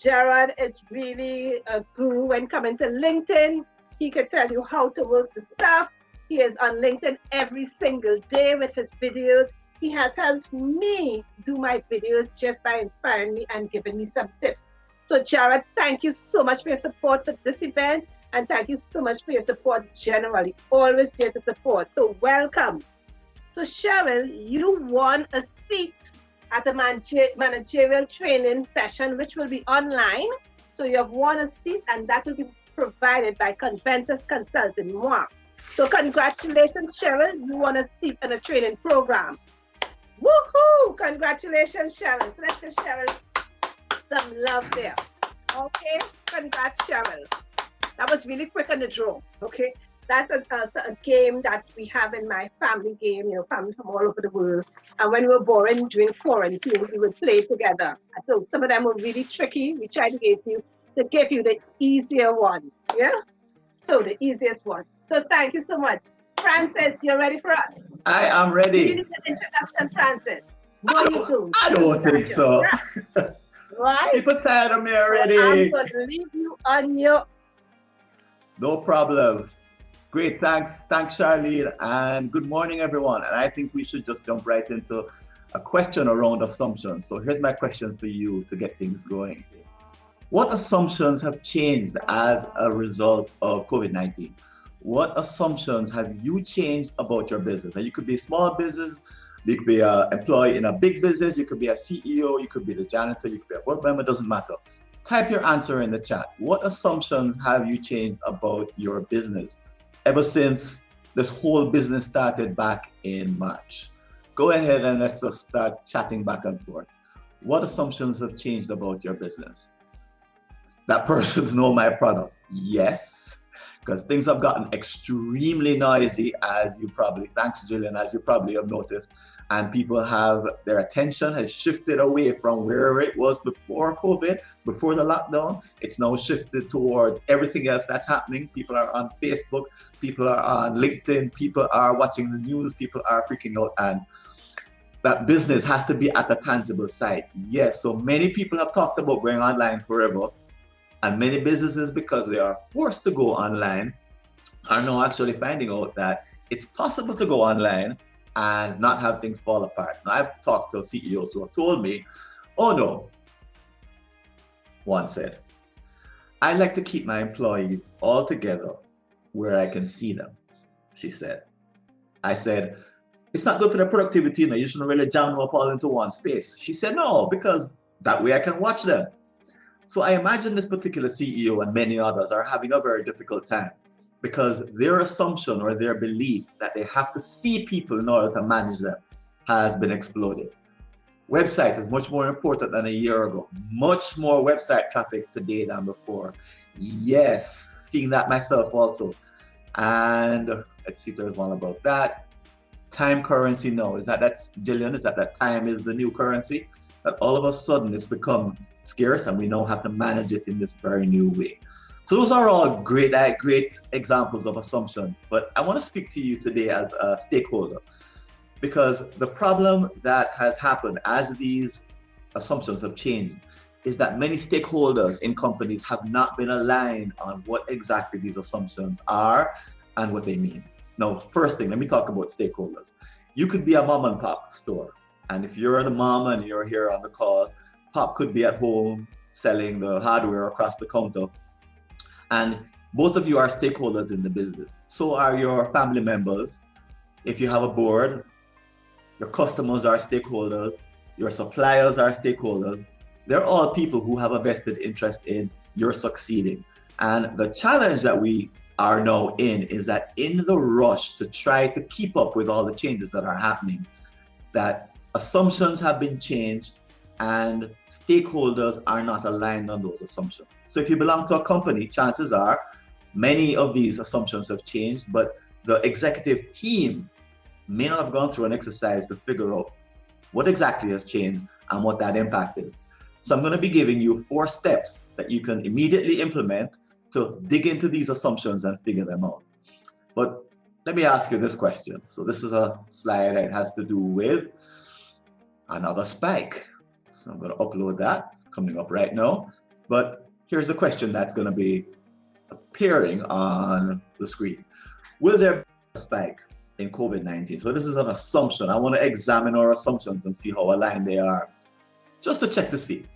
Jared is really a guru when coming to LinkedIn. He can tell you how to work the stuff. He is on LinkedIn every single day with his videos. He has helped me do my videos just by inspiring me and giving me some tips. So Jared, thank you so much for your support for this event. And thank you so much for your support generally. Always there to support. So welcome. So Cheryl, you won a seat at the managerial training session, which will be online. So you have won a seat and that will be provided by Conventus Consulting Moi. So congratulations, Cheryl. You won a seat in a training program. Woohoo! Congratulations, Cheryl. So let's give Cheryl some love there. Okay, congrats, Cheryl. That was really quick on the draw. Okay, that's a game that we have in my family game. You know, family from all over the world. And when we were born during quarantine, we would play together. So some of them were really tricky. We tried to give you the easier ones. Yeah. So the easiest one. So thank you so much, Francis. You're ready for us? I am ready. You need an introduction, Francis. No, you don't. I don't think so. Yeah. Right? People tired of me already. I'm going to leave you on your... No problems. Great, thanks, Charlene, and good morning, everyone. And I think we should just jump right into a question around assumptions. So here's my question for you to get things going. What assumptions have changed as a result of COVID-19? What assumptions have you changed about your business? And you could be a small business, you could be an employee in a big business, you could be a CEO, you could be the janitor, you could be a board member, doesn't matter. Type your answer in the chat. What assumptions have you changed about your business ever since this whole business started back in March? Go ahead and let's just start chatting back and forth. What assumptions have changed about your business? That person's know my product. Yes, because things have gotten extremely noisy, as you probably, thanks Jillian, as you probably have noticed, and people have, their attention has shifted away from where it was before COVID, before the lockdown. It's now shifted towards everything else that's happening. People are on Facebook, people are on LinkedIn, people are watching the news, people are freaking out, and that business has to be at a tangible site. Yes, so many people have talked about going online forever, and many businesses, because they are forced to go online, are now actually finding out that it's possible to go online and not have things fall apart. Now, I've talked to CEOs who have told me, oh no, one said, I like to keep my employees all together where I can see them, she said. I said, it's not good for the productivity, you shouldn't really jam them up all into one space. She said, no, because that way I can watch them. So I imagine this particular CEO and many others are having a very difficult time because their assumption or their belief that they have to see people in order to manage them has been exploded. Website is much more important than a year ago. Much more website traffic today than before. Yes, seeing that myself also. And let's see if there's one about that. Time currency, no. That's Jillian, is that time is the new currency? That all of a sudden it's become scarce and we now have to manage it in this very new way. So those are all great examples of assumptions, but I want to speak to you today as a stakeholder, because the problem that has happened as these assumptions have changed is that many stakeholders in companies have not been aligned on what exactly these assumptions are and what they mean. Now, first thing, let me talk about stakeholders. You could be a mom and pop store, and if you're the mom and you're here on the call, Pop could be at home selling the hardware across the counter. And both of you are stakeholders in the business. So are your family members. If you have a board, your customers are stakeholders, your suppliers are stakeholders. They're all people who have a vested interest in your succeeding. And the challenge that we are now in is that in the rush to try to keep up with all the changes that are happening, that assumptions have been changed, and stakeholders are not aligned on those assumptions. So if you belong to a company, chances are many of these assumptions have changed, but the executive team may not have gone through an exercise to figure out what exactly has changed and what that impact is. So I'm going to be giving you 4 steps that you can immediately implement to dig into these assumptions and figure them out. But let me ask you this question. So this is a slide that has to do with another spike. So I'm going to upload that, coming up right now. But here's the question that's going to be appearing on the screen. Will there be a spike in COVID-19? So this is an assumption. I want to examine our assumptions and see how aligned they are, just to check to see.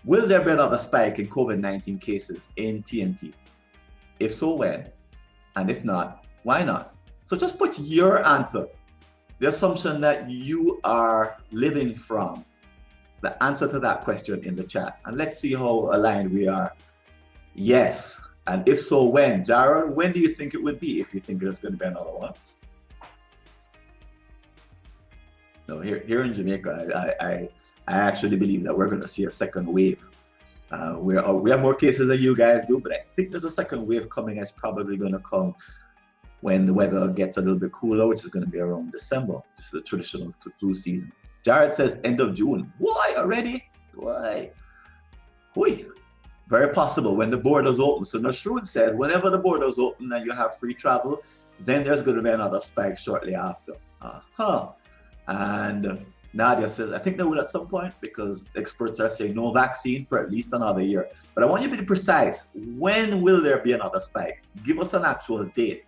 Will there be another spike in COVID-19 cases in TNT? If so, when? And if not, why not? So just put your answer, the assumption that you are living from, the answer to that question in the chat. And let's see how aligned we are. Yes. And if so, when? Jared, when do you think it would be if you think there's going to be another one? No, here in Jamaica, I actually believe that we're going to see a second wave. We have more cases than you guys do, but I think there's a second wave coming. It's probably going to come when the weather gets a little bit cooler, which is going to be around December. It's the traditional flu season. Jared says end of June. Why already? Why? Hui. Very possible when the borders open. So Nasrud says whenever the borders open and you have free travel, then there's going to be another spike shortly after. And Nadia says, I think they will at some point because experts are saying no vaccine for at least another year. But I want you to be precise. When will there be another spike? Give us an actual date.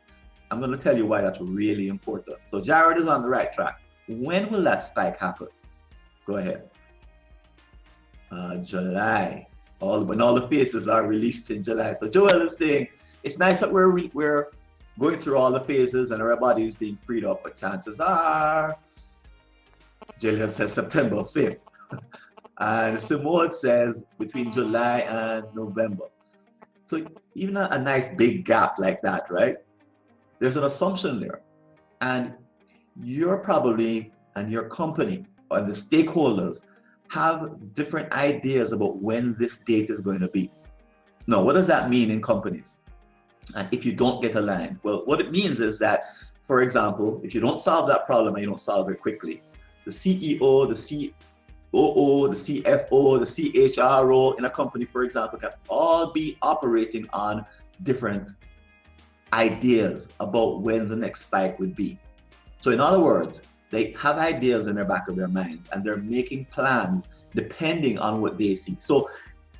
I'm going to tell you why that's really important. So Jared is on the right track. When will that spike happen? Go ahead. July. When all the phases are released in July. So Joel is saying, it's nice that we're going through all the phases and our body is being freed up, but chances are, Jillian says September 5th. And Simone says between July and November. So even a nice big gap like that, right? There's an assumption there. And you're probably, and your company and the stakeholders have different ideas about when this date is going to be. Now, what does that mean in companies? And if you don't get aligned, well, what it means is that, for example, if you don't solve that problem and you don't solve it quickly, the CEO, the COO, the CFO, the CHRO in a company, for example, can all be operating on different ideas about when the next spike would be. So in other words, they have ideas in their back of their minds and they're making plans depending on what they see. So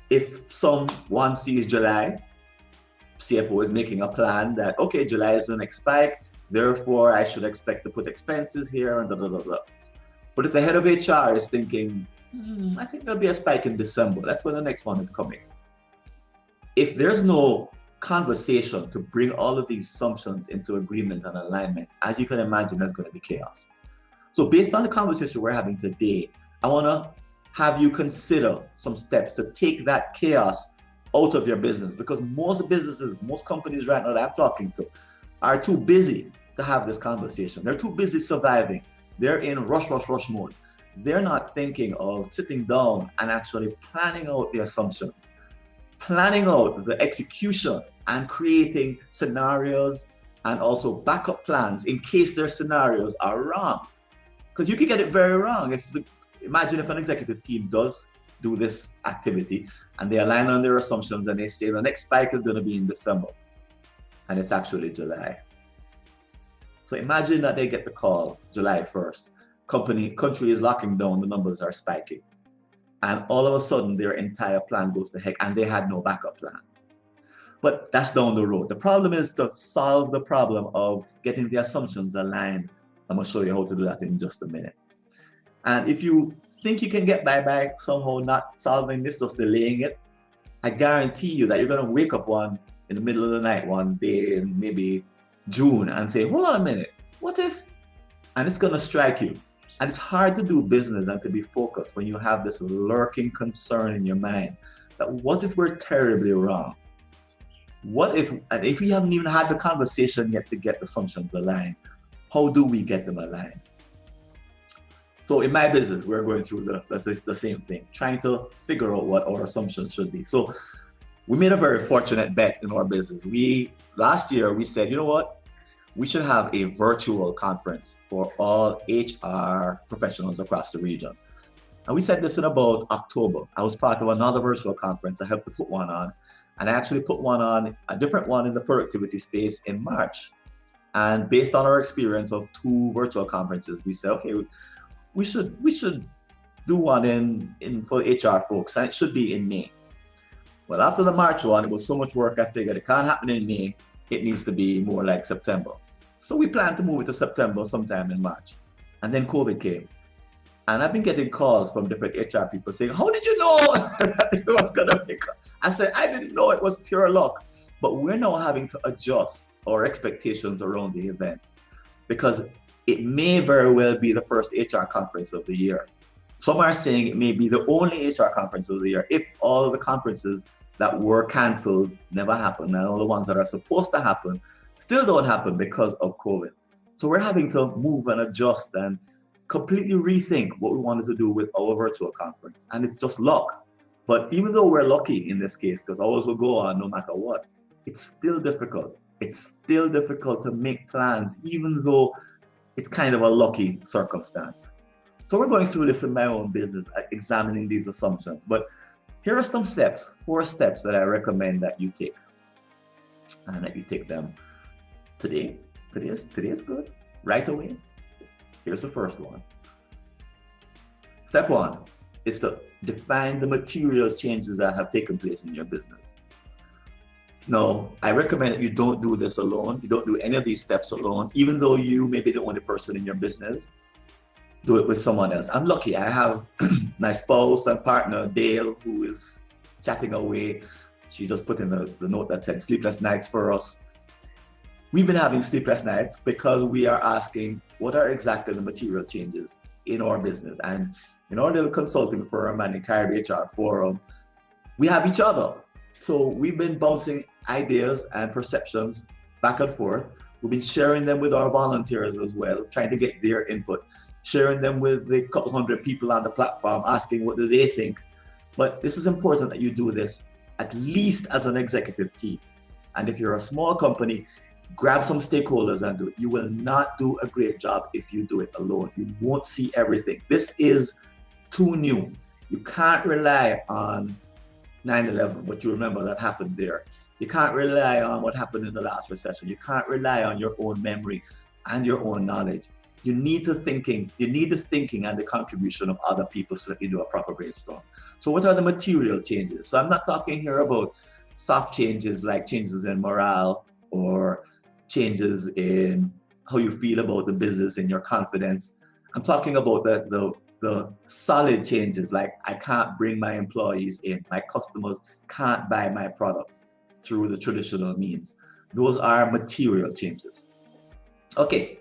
if someone sees July, CFO is making a plan that, okay, July is the next spike, therefore I should expect to put expenses here and blah, blah, blah, blah. But if the head of HR is thinking, I think there'll be a spike in December, that's when the next one is coming. If there's no conversation to bring all of these assumptions into agreement and alignment, as you can imagine, there's going to be chaos. So based on the conversation we're having today, I want to have you consider some steps to take that chaos out of your business, because most businesses, most companies right now that I'm talking to are too busy to have this conversation. They're too busy surviving. They're in rush mode. They're not thinking of sitting down and actually planning out the assumptions, planning out the execution and creating scenarios and also backup plans in case their scenarios are wrong. Because you can get it very wrong. Imagine if an executive team does do this activity and they align on their assumptions and they say the next spike is going to be in December and it's actually July. So imagine that they get the call July 1st. Country is locking down, the numbers are spiking. And all of a sudden their entire plan goes to heck and they had no backup plan. But that's down the road. The problem is to solve the problem of getting the assumptions aligned. I'm going to show you how to do that in just a minute. And if you think you can get by somehow not solving this, just delaying it, I guarantee you that you're going to wake up in the middle of the night one day in maybe June and say, hold on a minute, what if? And it's going to strike you. And it's hard to do business and to be focused when you have this lurking concern in your mind that what if we're terribly wrong? What if, and if we haven't even had the conversation yet to get assumptions aligned, how do we get them aligned? So in my business, we're going through the same thing, trying to figure out what our assumptions should be. So we made a very fortunate bet in our business. Last year, we said, you know what? We should have a virtual conference for all HR professionals across the region. And we said this in about October. I was part of another virtual conference. I helped to put one on. And I actually put one on, a different one in the productivity space in March. And based on our experience of 2 virtual conferences, we said, okay, we should do one in for HR folks, and it should be in May. Well, after the March one, it was so much work, I figured it can't happen in May. It needs to be more like September. So we plan to move it to September sometime in March. And then COVID came. And I've been getting calls from different HR people saying, how did you know that it was going to make? I said, I didn't know, it was pure luck. But we're now having to adjust our expectations around the event because it may very well be the first HR conference of the year. Some are saying it may be the only HR conference of the year if all of the conferences that were canceled never happen, and all the ones that are supposed to happen still don't happen because of COVID. So we're having to move and adjust and completely rethink what we wanted to do with our virtual conference. And it's just luck. But even though we're lucky in this case, because ours will go on no matter what, it's still difficult. It's still difficult to make plans, even though it's kind of a lucky circumstance. So we're going through this in my own business, examining these assumptions. But here are some steps, 4 steps that I recommend that you take, and that you take them today. Today is good, right away. Here's the first one. Step 1 is to define the material changes that have taken place in your business. Now, I recommend that you don't do this alone. You don't do any of these steps alone, even though you may be the only person in your business. Do it with someone else. I'm lucky. I have my spouse and partner, Dale, who is chatting away. She just put in the note that said sleepless nights for us. We've been having sleepless nights because we are asking what are exactly the material changes in our business. And in our little consulting firm and the Caribbean HR Forum, we have each other. So we've been bouncing ideas and perceptions back and forth. We've been sharing them with our volunteers as well, trying to get their input, sharing them with the couple hundred people on the platform, asking what do they think. But this is important that you do this at least as an executive team. And if you're a small company, grab some stakeholders and do it. You will not do a great job if you do it alone. You won't see everything. This is too new. You can't rely on 9/11, what you remember that happened there. You can't rely on what happened in the last recession. You can't rely on your own memory and your own knowledge. You need the thinking and the contribution of other people so that you do a proper brainstorm. So what are the material changes? So I'm not talking here about soft changes like changes in morale or changes in how you feel about the business and your confidence. I'm talking about the solid changes, like I can't bring my employees in, my customers can't buy my product through the traditional means. Those are material changes. Okay,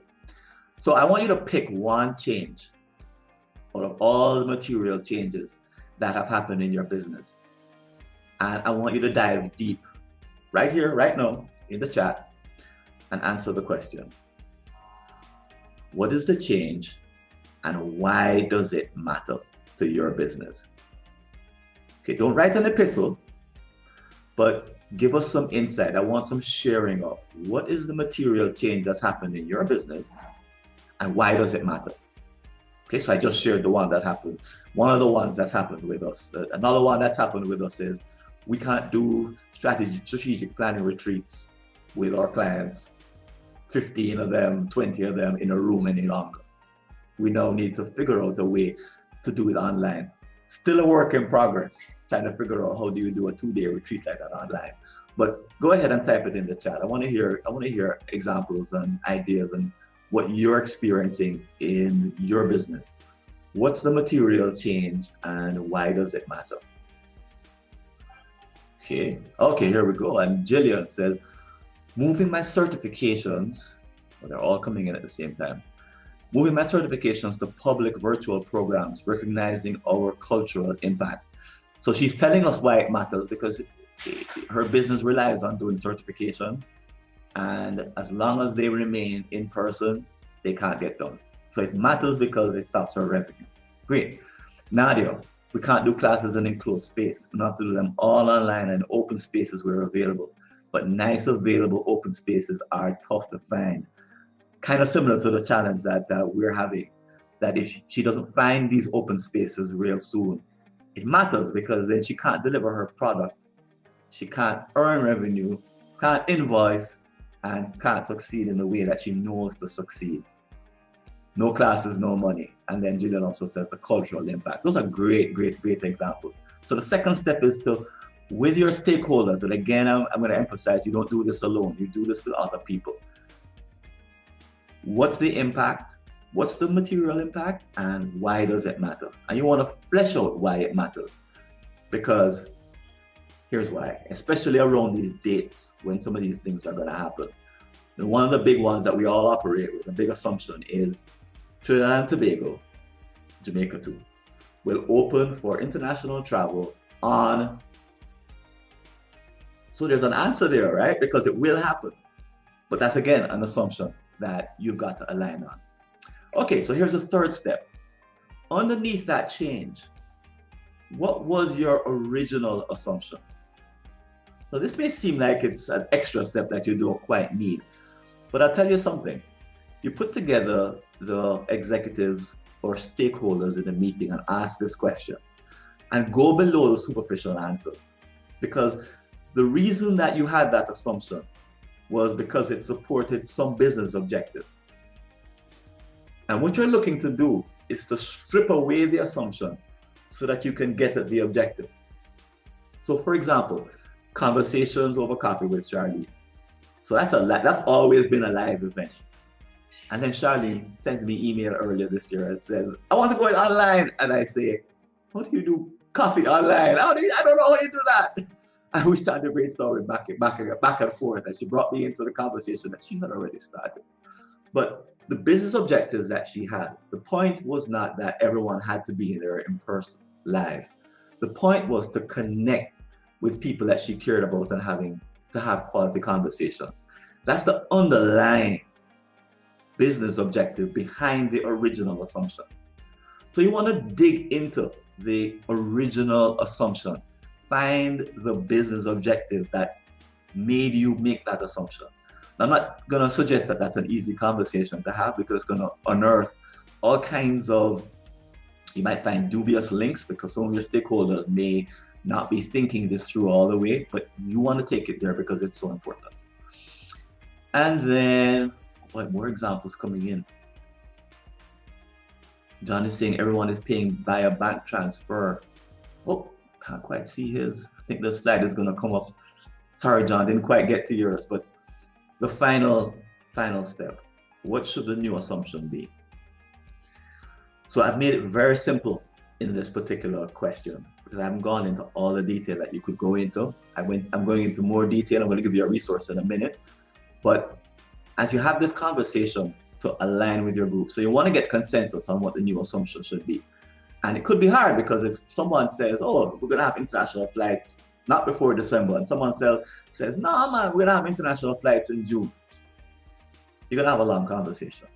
so I want you to pick one change out of all the material changes that have happened in your business. And I want you to dive deep right here, right now, in the chat and answer the question. What is the change and why does it matter to your business? Okay, don't write an epistle, but give us some insight. I want some sharing of what is the material change that's happened in your business and why does it matter? Okay, so I just shared the one that happened. One of the ones that's happened with us. Another one that's happened with us is we can't do strategic planning retreats with our clients, 15 of them, 20 of them in a room any longer. We now need to figure out a way to do it online. Still a work in progress, trying to figure out how do you do a 2-day retreat like that online. But go ahead and type it in the chat. I want to hear examples and ideas and what you're experiencing in your business. What's the material change and why does it matter? Okay, here we go. And Jillian says, moving my certifications, well, they're all coming in at the same time. Moving my certifications to public virtual programs, recognizing our cultural impact. So she's telling us why it matters because her business relies on doing certifications. And as long as they remain in person, they can't get done. So it matters because it stops her revenue. Great. Nadia, we can't do classes in enclosed space. We have to do them all online and open spaces where available. But nice available open spaces are tough to find. Kind of similar to the challenge that we're having, that if she doesn't find these open spaces real soon, it matters because then she can't deliver her product. She can't earn revenue, can't invoice, and can't succeed in the way that she knows to succeed. no classes, no money. And then Gillian also says the cultural impact. Those are great, great, great examples. So the second step is to, with your stakeholders, and again, I'm going to emphasize, you don't do this alone, you do this with other people. What's the impact? What's the material impact? And why does it matter? And you want to flesh out why it matters. Because here's why, especially around these dates when some of these things are going to happen. And one of the big ones that we all operate with, a big assumption, is Trinidad and Tobago, Jamaica too, will open for international travel on. So there's an answer there, right? Because it will happen. But that's again an assumption that you've got to align on. Okay, so here's the third step. Underneath that change, what was your original assumption? So this may seem like it's an extra step that you don't quite need, but I'll tell you something. You put together the executives or stakeholders in a meeting and ask this question and go below the superficial answers. Because the reason that you had that assumption was because it supported some business objective. And what you're looking to do is to strip away the assumption so that you can get at the objective. So for example, conversations over coffee with Charlene. So that's always been a live event. And then Charlene sent me an email earlier this year and says, I want to go online. And I say, how do you do coffee online? I don't know how you do that. And we started brainstorming back and forth. And she brought me into the conversation that she had already started. But the business objectives that she had, the point was not that everyone had to be there in person, live. The point was to connect with people that she cared about and having to have quality conversations. That's the underlying business objective behind the original assumption. So you want to dig into the original assumption, find the business objective that made you make that assumption. I'm not going to suggest that that's an easy conversation to have because it's going to unearth all kinds of, you might find dubious links because some of your stakeholders may not be thinking this through all the way, but you want to take it there because it's so important. And then, what more examples coming in? John is saying everyone is paying via bank transfer. Oh, can't quite see his. I think the slide is going to come up. Sorry, John, didn't quite get to yours, but the final step. What should the new assumption be? So I've made it very simple in this particular question because I haven't gone into all the detail that you could go into. I'm going into more detail. I'm going to give you a resource in a minute. But as you have this conversation to align with your group, so you want to get consensus on what the new assumption should be. And it could be hard because if someone says, oh, we're going to have international flights not before December, and someone says, no, man, we're going to have international flights in June, you're going to have a long conversation.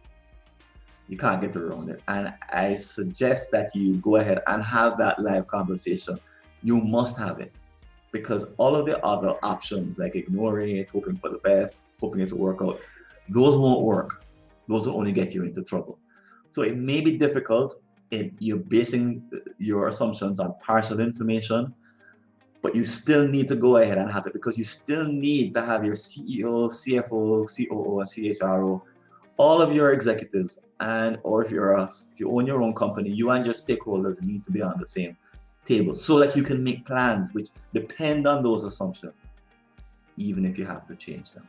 You can't get around it. And I suggest that you go ahead and have that live conversation. You must have it because all of the other options, like ignoring it, hoping for the best, hoping it will work out, those won't work. Those will only get you into trouble. So it may be difficult if you're basing your assumptions on partial information, but you still need to go ahead and have it because you still need to have your CEO, CFO, COO, and CHRO, all of your executives, or if you own your own company, you and your stakeholders need to be on the same table so that you can make plans which depend on those assumptions, even if you have to change them.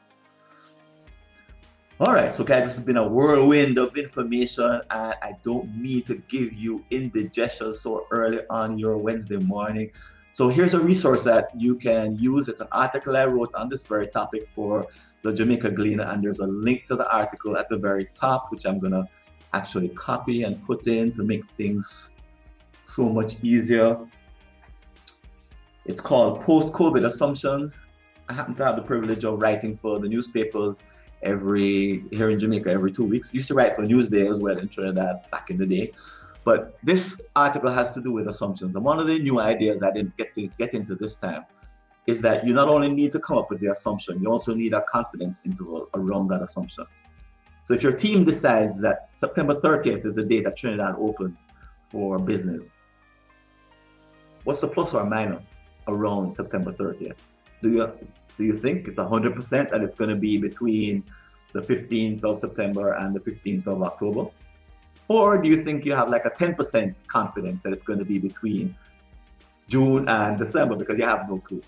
All right, so guys, this has been a whirlwind of information, and I don't need to give you indigestion so early on your Wednesday morning. So here's a resource that you can use. It's an article I wrote on this very topic for the Jamaica Gleaner, and there's a link to the article at the very top, which I'm gonna actually copy and put in to make things so much easier. It's called Post-COVID Assumptions. I happen to have the privilege of writing for the newspapers here in Jamaica every 2 weeks. Used to write for Newsday as well in Trinidad back in the day. But this article has to do with assumptions. And one of the new ideas I didn't get into this time is that you not only need to come up with the assumption, you also need a confidence interval around that assumption. So if your team decides that September 30th is the day that Trinidad opens for business, what's the plus or minus around September 30th? Do you think it's 100% that it's going to be between the 15th of September and the 15th of October? Or do you think you have like a 10% confidence that it's going to be between June and December because you have no clue?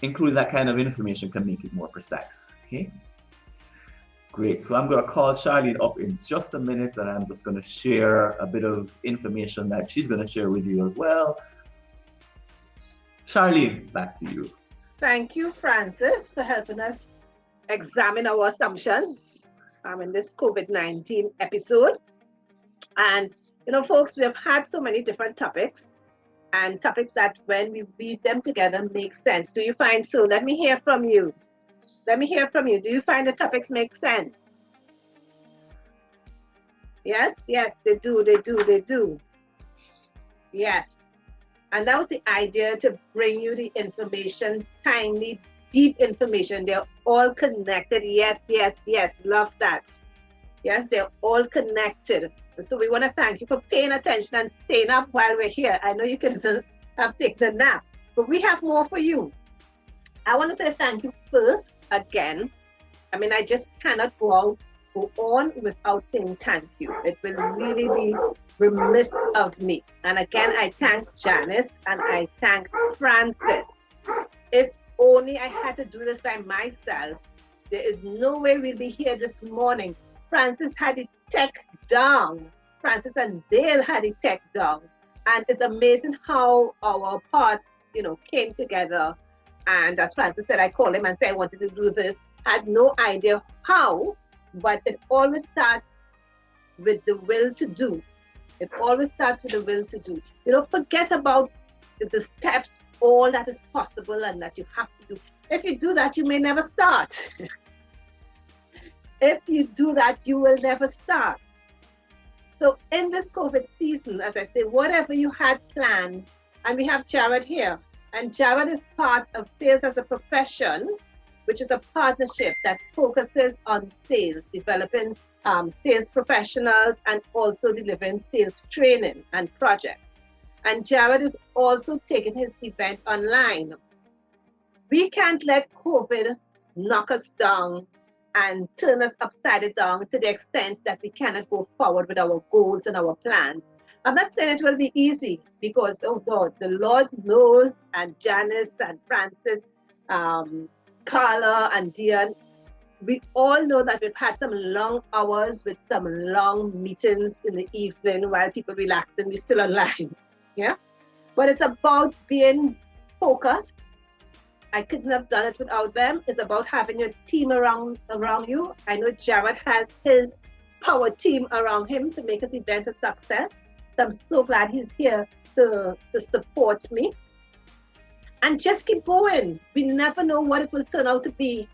Including that kind of information can make it more precise. Okay. Great. So I'm going to call Charlene up in just a minute, and I'm just going to share a bit of information that she's going to share with you as well. Charlene, back to you. Thank you, Francis, for helping us examine our assumptions in this COVID-19 episode. And, you know, folks, we have had so many different topics, and topics that when we weave them together make sense. Do you find so? Let me hear from you. Let me hear from you. Do you find the topics make sense? Yes, yes, they do, they do, they do. Yes. And that was the idea, to bring you the information, timely, deep information. They're all connected. Yes, yes, yes. Love that. Yes, they're all connected. So we want to thank you for paying attention and staying up while we're here. I know you can have taken a nap, but we have more for you. I want to say thank you first again. I mean, I just cannot go on without saying thank you. It will really be remiss of me. And again, I thank Janice and I thank Francis. If only I had to do this by myself, there is no way we'll be here this morning. Francis had it tech down. Francis and Dale had it tech down. And it's amazing how our parts, you know, came together. And as Francis said, I called him and said I wanted to do this. Had no idea how, but it always starts with the will to do. It always starts with the will to do. You know, forget about the steps, all that is possible and that you have to do. If you do that, you may never start. If you do that, you will never start. So in this COVID season, as I say, whatever you had planned, and we have Jared here, and Jared is part of Sales as a Profession, which is a partnership that focuses on sales, developing sales professionals and also delivering sales training and projects. And Jared is also taking his event online. We can't let COVID knock us down and turn us upside down to the extent that we cannot go forward with our goals and our plans. I'm not saying it will be easy because, oh God, the Lord knows, and Janice and Francis, Carla and Dion, we all know that we've had some long hours with some long meetings in the evening while people relax and we're still online. Yeah. But it's about being focused. I couldn't have done it without them. It's about having a team around you. I know Jared has his power team around him to make his event a success. So I'm so glad he's here to support me. And just keep going. We never know what it will turn out to be.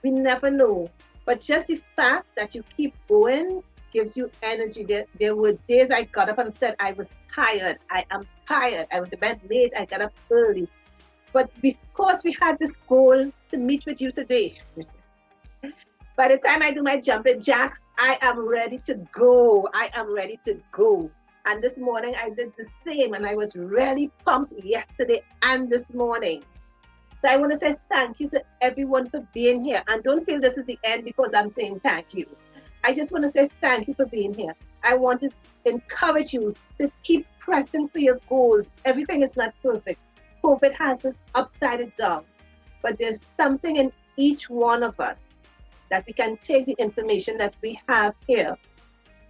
We never know. But just the fact that you keep going gives you energy. There were days I got up and said I was tired. I am tired. I went to bed late. I got up early. But because we had this goal to meet with you today, by the time I do my jumping jacks, I am ready to go. I am ready to go. And this morning I did the same, and I was really pumped yesterday and this morning. So I want to say thank you to everyone for being here. And don't feel this is the end because I'm saying thank you. I just want to say thank you for being here. I want to encourage you to keep pressing for your goals. Everything is not perfect. COVID has us upside down. But there's something in each one of us that we can take the information that we have here,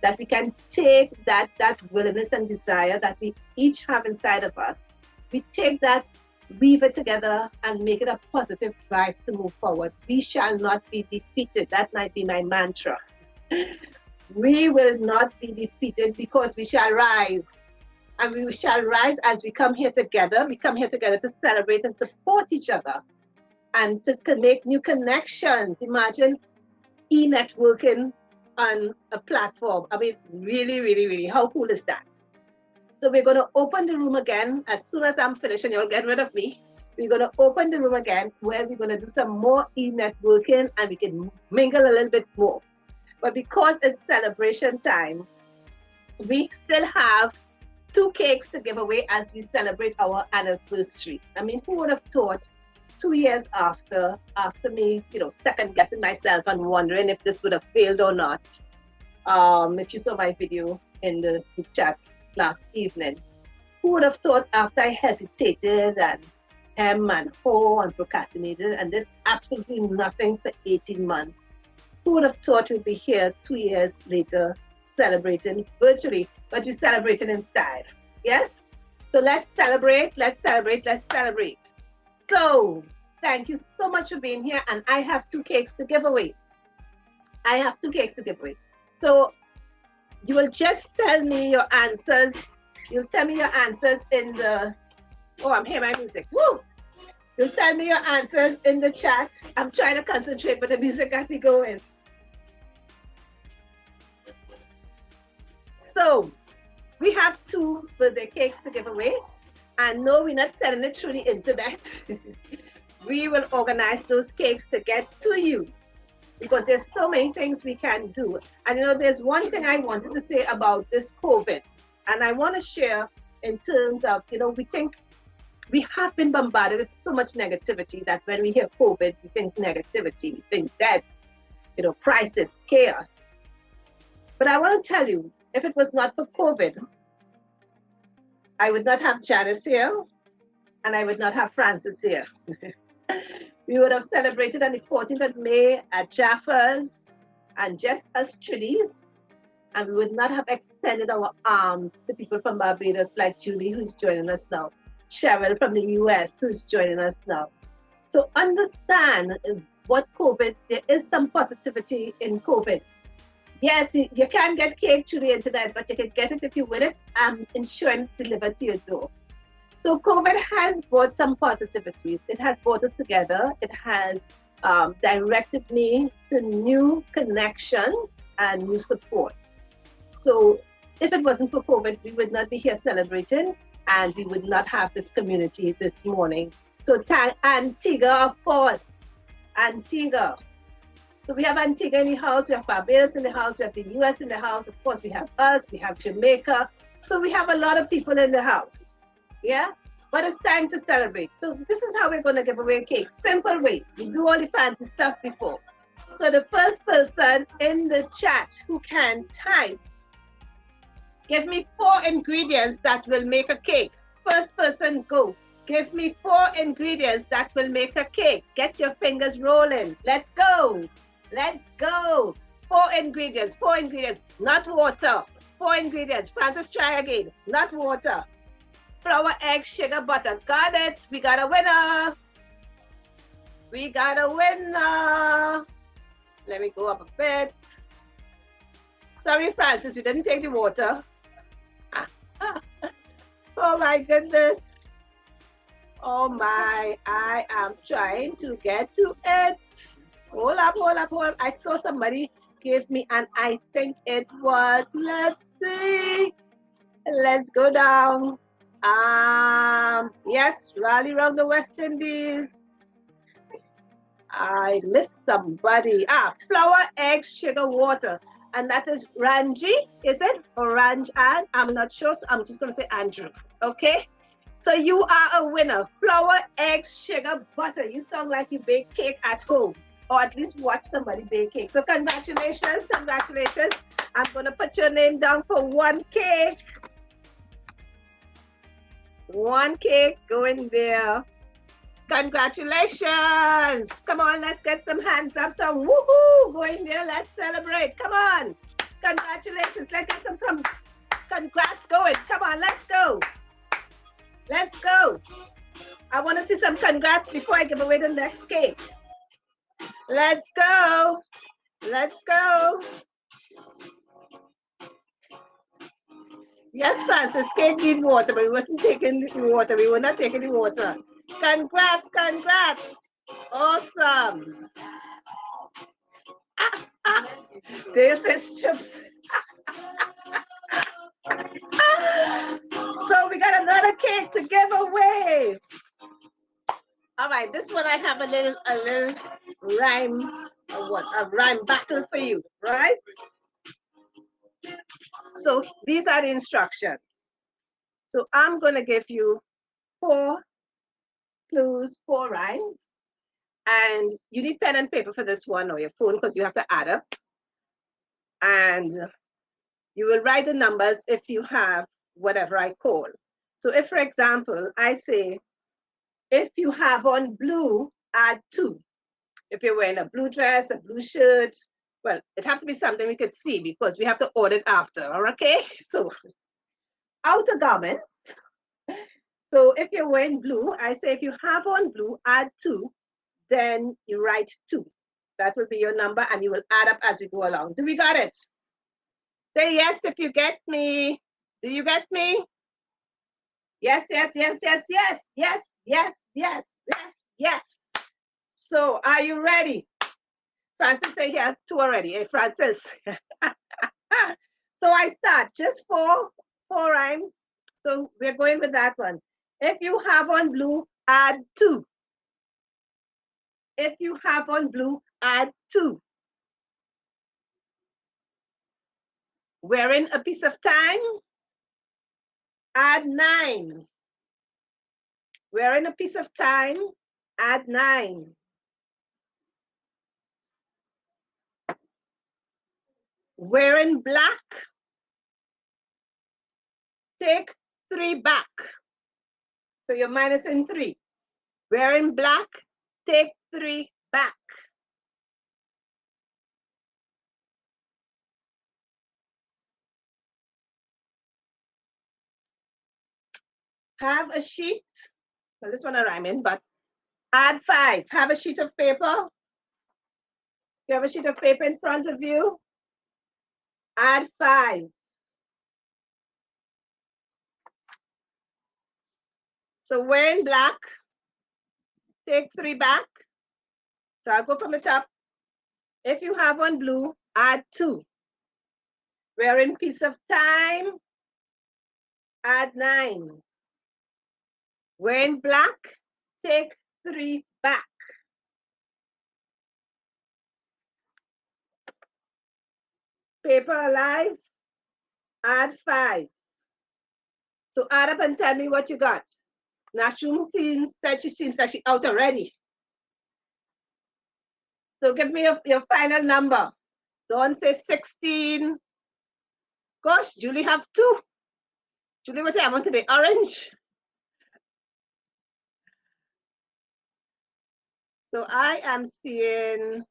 that we can take that willingness and desire that we each have inside of us. We take that, weave it together, and make it a positive drive to move forward. We shall not be defeated. That might be my mantra. We will not be defeated because we shall rise. And we shall rise as we come here together. We come here together to celebrate and support each other and to make new connections. Imagine e-networking on a platform. I mean, really, really, really, how cool is that? So we're going to open the room again. As soon as I'm finished and you'll get rid of me, we're going to open the room again where we're going to do some more e-networking and we can mingle a little bit more. But because it's celebration time, we still have 2 cakes to give away as we celebrate our anniversary. I mean, who would have thought 2 years after me, you know, second guessing myself and wondering if this would have failed or not, If you saw my video in the group chat last evening, who would have thought after I hesitated and and and procrastinated and did absolutely nothing for 18 months, who would have thought we'd be here 2 years later celebrating virtually, but we're celebrating in style. Yes? So let's celebrate, let's celebrate, let's celebrate. So thank you so much for being here. And I have 2 cakes to give away. I have 2 cakes to give away. So you will just tell me your answers. You'll tell me your answers in the, oh, I'm hearing my music. Woo! You'll tell me your answers in the chat. I'm trying to concentrate, but the music got me going. So we have 2 birthday cakes to give away. And no, we're not sending it through the internet. We will organize those cakes to get to you because there's so many things we can do. And you know, there's one thing I wanted to say about this COVID, and I want to share in terms of, you know, we think we have been bombarded with so much negativity that when we hear COVID, we think negativity, we think deaths, you know, crisis, chaos. But I want to tell you, if it was not for COVID, I would not have Janice here, and I would not have Francis here. We would have celebrated on the 14th of May at Jaffa's and just as Trudy's, and we would not have extended our arms to people from Barbados like Julie, who's joining us now, Cheryl from the US, who's joining us now. So understand what COVID, there is some positivity in COVID. Yes, you can get cake through the internet, but you can get it if you win it, insurance delivered to your door. So COVID has brought some positivities. It has brought us together. It has directed me to new connections and new support. So if it wasn't for COVID, we would not be here celebrating and we would not have this community this morning. So Antigua, of course, Antigua. So we have Antigua in the house, we have Barbados in the house, we have the US in the house, of course we have us, we have Jamaica. So we have a lot of people in the house, yeah? But it's time to celebrate. So this is how we're gonna give away cake. Simple way, we do all the fancy stuff before. So the first person in the chat who can type, give me 4 ingredients that will make a cake. First person, go. Give me 4 ingredients that will make a cake. Get your fingers rolling. Let's go. Let's go. 4 ingredients, 4 ingredients, not water. 4 ingredients. Francis, try again. Not water. Flour, egg, sugar, butter. Got it. We got a winner. We got a winner. Let me go up a bit. Sorry, Francis, we didn't take the water. Oh my goodness. Oh my, I am trying to get to it. Hold up, hold up, hold up. I saw somebody give me, and I think it was, let's see. Let's go down. Yes, rally around the West Indies. I missed somebody. Flour, eggs, sugar, water. And that is Ranji, is it? Or Ranjan? I'm not sure, so I'm just going to say Andrew. Okay? So you are a winner. Flour, eggs, sugar, butter. You sound like you bake cake at home, or at least watch somebody bake cake. So congratulations, congratulations. I'm going to put your name down for 1 cake. 1 cake going there. Congratulations. Come on, let's get some hands up. Some woohoo going there. Let's celebrate. Come on. Congratulations. Let's get some congrats going. Come on, let's go. Let's go. I want to see some congrats before I give away the next cake. Let's go. Let's go. Yes, Francis, cake need water, but we wasn't taking the water. We were not taking the water. Congrats, congrats. Awesome. There's his chips. So we got another cake to give away. All right, this one I have a little rhyme, a rhyme battle for you, right? So these are the instructions. So I'm going to give you 4 clues, 4 rhymes. And you need pen and paper for this one, or your phone, because you have to add up. and you will write the numbers if you have whatever I call. So if, for example, I say, if you have on blue, add 2. If you're wearing a blue dress, a blue shirt, well, it have to be something we could see because we have to order it after, okay? So outer garments. So if you're wearing blue, I say if you have on blue, add 2, then you write 2. That will be your number and you will add up as we go along. Do we got it? Say yes if you get me. Do you get me? Yes, yes, yes, yes, yes, yes, yes, yes, yes, yes. So are you ready? Francis say yeah, 2 already. Hey, Francis. So I start just 4 rhymes. So we're going with that one. If you have on blue, add 2. If you have on blue, add 2. Wearing a piece of time, add 9. Wearing a piece of time, add 9. Wearing black, take 3 back. So you're minusing 3. Wearing black, take 3 back. Have a sheet, well, this one I rhyme in, but add 5. Have a sheet of paper. You have a sheet of paper in front of you, add 5. So wearing black, take 3 back. So I'll go from the top. If you have on blue, add 2. Wearing piece of time, add 9. Wearing black, take 3 back. Paper alive, add 5. So add up and tell me what you got. Nashum seems like she's out already. So give me your final number. Don't say 16. Gosh, Julie have 2. Julie, what I want today? Orange. So I am seeing,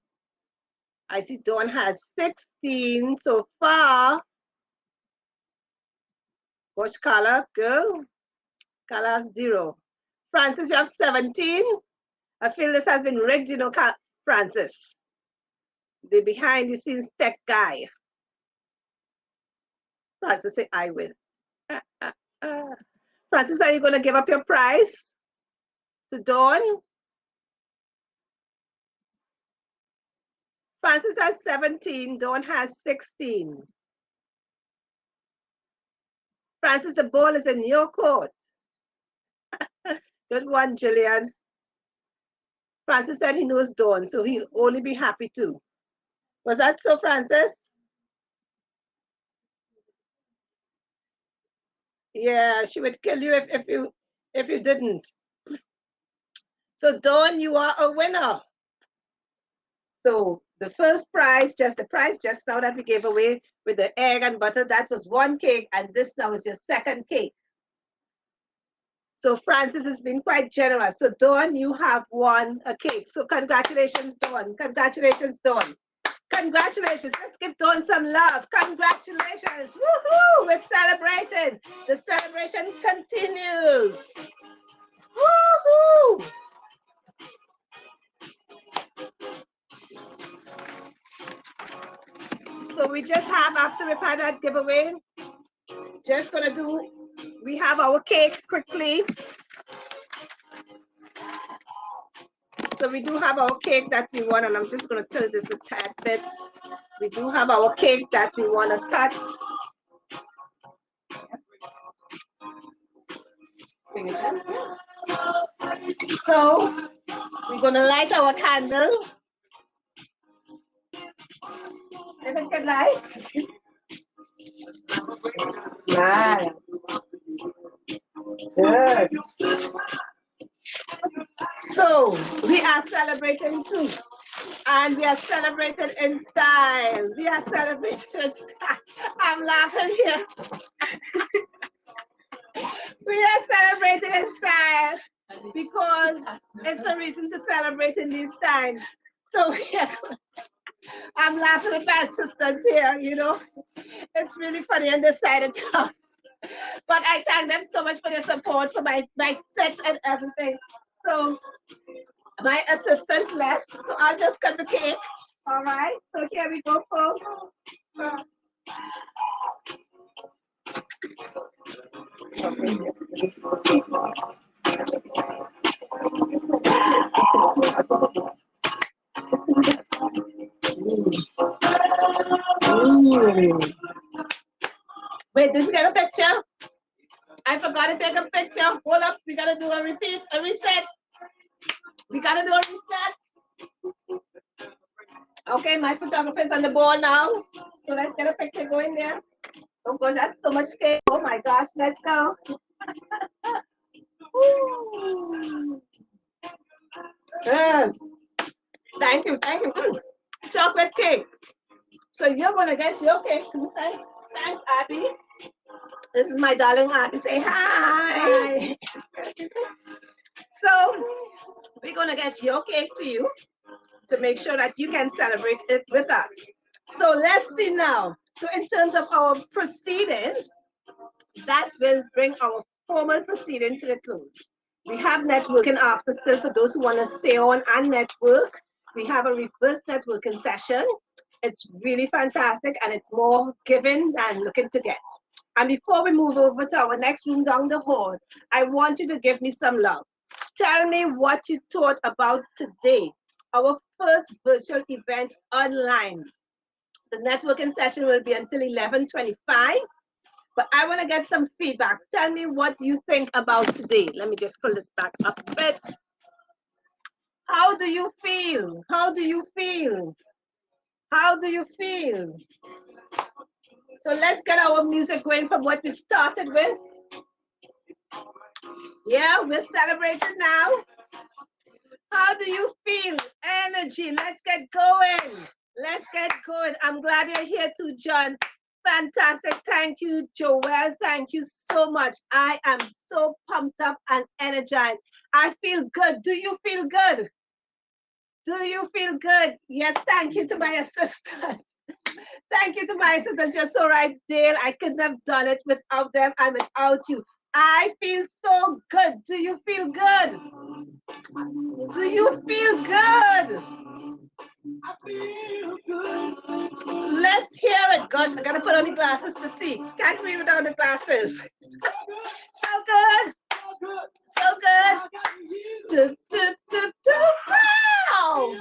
I see Dawn has 16 so far. Gosh, Carla, girl. Carla has 0. Francis, you have 17. I feel this has been rigged, you know, Francis. The behind the scenes tech guy. Francis say, I will. Francis, are you going to give up your prize to Dawn? Francis has 17, Dawn has 16. Francis, the ball is in your court. Good one, Jillian. Francis said he knows Dawn, so he'll only be happy too. Was that so, Francis? Yeah, she would kill you if you didn't. So Dawn, you are a winner. So the first prize, just the prize just now that we gave away with the egg and butter, that was 1 cake, and this now is your 2nd cake. So Francis has been quite generous. So Dawn, you have won a cake. So congratulations, Dawn. Congratulations, Dawn. Congratulations. Let's give Dawn some love. Congratulations. Woohoo! We're celebrating. The celebration continues. Woohoo! So we just have, after we've had that giveaway, just gonna do, we have our cake quickly. So we do have our cake that we want, and I'm just gonna tell this a tad bit. We do have our cake that we wanna cut. So we're gonna light our candle. Everyone can light. Nice. Good. So we are celebrating too. And we are celebrating in style. We are celebrating in style. I'm laughing here. We are celebrating in style because it's a reason to celebrate in these times. So yeah, I'm laughing at my assistants here, you know. It's really funny on this side of town. But I thank them so much for their support for my sets and everything. So my assistant left, so I'll just cut the cake. All right, so here we go, folks. Wait, did we get a picture? I forgot to take a picture. Hold up, we gotta do a repeat, a reset. We gotta do a reset. Okay, my photographer's on the ball now. So let's get a picture going there. Oh gosh, that's so much cake. Oh my gosh, let's go. Thank you, thank you. Chocolate cake. So you're gonna get your cake too. Thanks, thanks, Abby. This is my darling Abby. Say hi. So we're gonna get your cake to you to make sure that you can celebrate it with us. So let's see now. So in terms of our proceedings, that will bring our formal proceedings to the close. We have networking after still for those who want to stay on and network. We have a reverse networking session. It's really fantastic and it's more giving than looking to get. And before we move over to our next room down the hall, I want you to give me some love. Tell me what you thought about today, our first virtual event online. The networking session will be until 11:25, but I want to get some feedback. Tell me what you think about today. Let me just pull this back up a bit. How do you feel? How do you feel? How do you feel? So let's get our music going from what we started with. Yeah, we're celebrating now. How do you feel? Energy. Let's get going. Let's get going. I'm glad you're here too, John. Fantastic. Thank you, Joelle. Thank you so much. I am so pumped up and energized. I feel good. Do you feel good? Do you feel good? Yes, thank you to my assistants. Thank you to my assistants. You're so right, Dale. I couldn't have done it without them and without you. I feel so good. Do you feel good? Do you feel good? I feel good. Let's hear it. Gosh, I gotta put on the glasses to see. Can't read without the glasses. So good. So good. Doop, doop, doop, doop. Wow!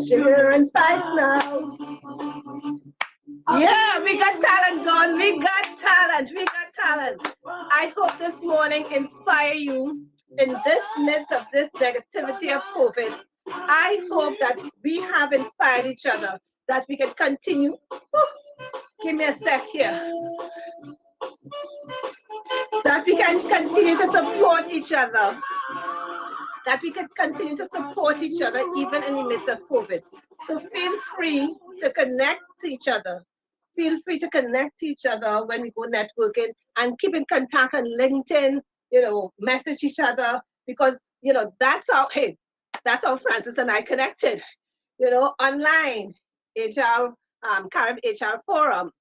Sugar and spice now. Yeah, we got talent, Dawn. We got talent. We got talent. I hope this morning inspire you in this midst of this negativity of COVID. I hope that we have inspired each other, that we can continue. Give me a sec here. That we can continue to support each other. That we can continue to support each other even in the midst of COVID. So feel free to connect to each other. Feel free to connect to each other when we go networking and keep in contact on LinkedIn, message each other because, that's how Francis and I connected, online, Carib HR Forum.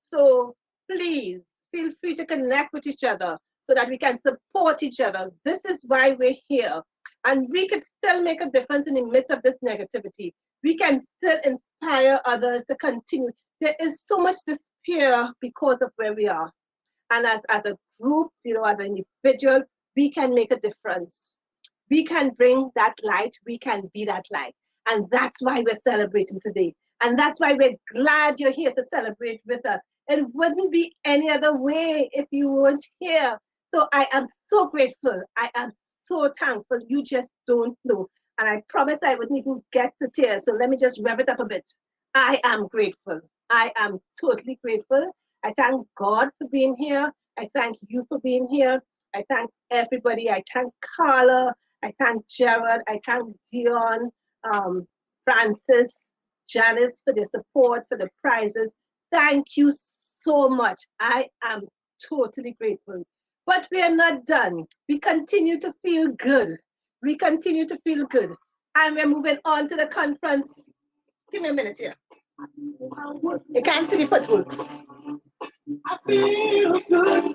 So please feel free to connect with each other so that we can support each other. This is why we're here. And we could still make a difference in the midst of this negativity. We can still inspire others to continue. There is so much despair because of where we are. And as a group, as an individual, we can make a difference. We can bring that light. We can be that light. And that's why we're celebrating today. And that's why we're glad you're here to celebrate with us. It wouldn't be any other way if you weren't here. So I am so grateful. I am so thankful. You just don't know. And I promise I wouldn't even get to tears. So let me just rev it up a bit. I am grateful. I am totally grateful. I thank God for being here. I thank you for being here. I thank everybody. I thank Carla. I thank Jared. I thank Dion, Francis, Janice for the support, for the prizes. Thank you so much. I am totally grateful. But we are not done. We continue to feel good. We continue to feel good. And we're moving on to the conference. Give me a minute here. You can't see the footwork. I feel good.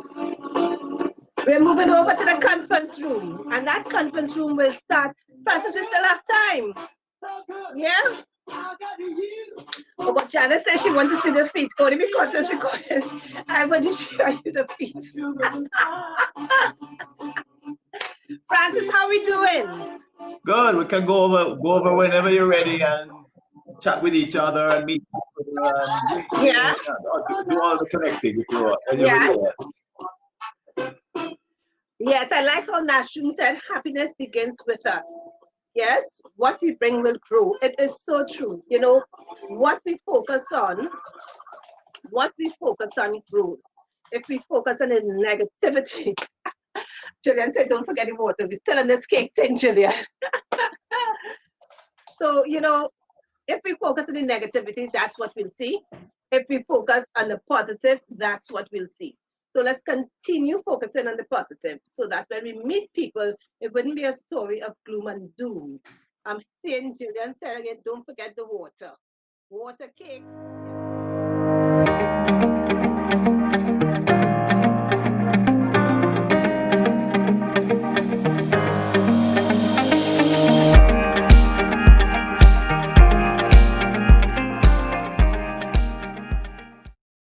We're moving over to the conference room, and that conference room will start. Francis, we still have time. Yeah? Oh, but Janice says she wants to see the feet, only because it's recorded. I want to show you the feet. Francis, how are we doing? Good. We can go over whenever you're ready and chat with each other and meet people and Yeah. do all the connecting if you're Yeah. ready. Yes, I like how Nashun said happiness begins with us. Yes, what we bring will grow. It is so true. You know, what we focus on grows. If we focus on the negativity, Julian said, don't forget the water. We're still on this cake thing, Julian. So, you know, if we focus on the negativity, that's what we'll see. If we focus on the positive, that's what we'll see. So let's continue focusing on the positive so that when we meet people, it wouldn't be a story of gloom and doom. I'm saying, Julian said again, don't forget the water. Water cakes.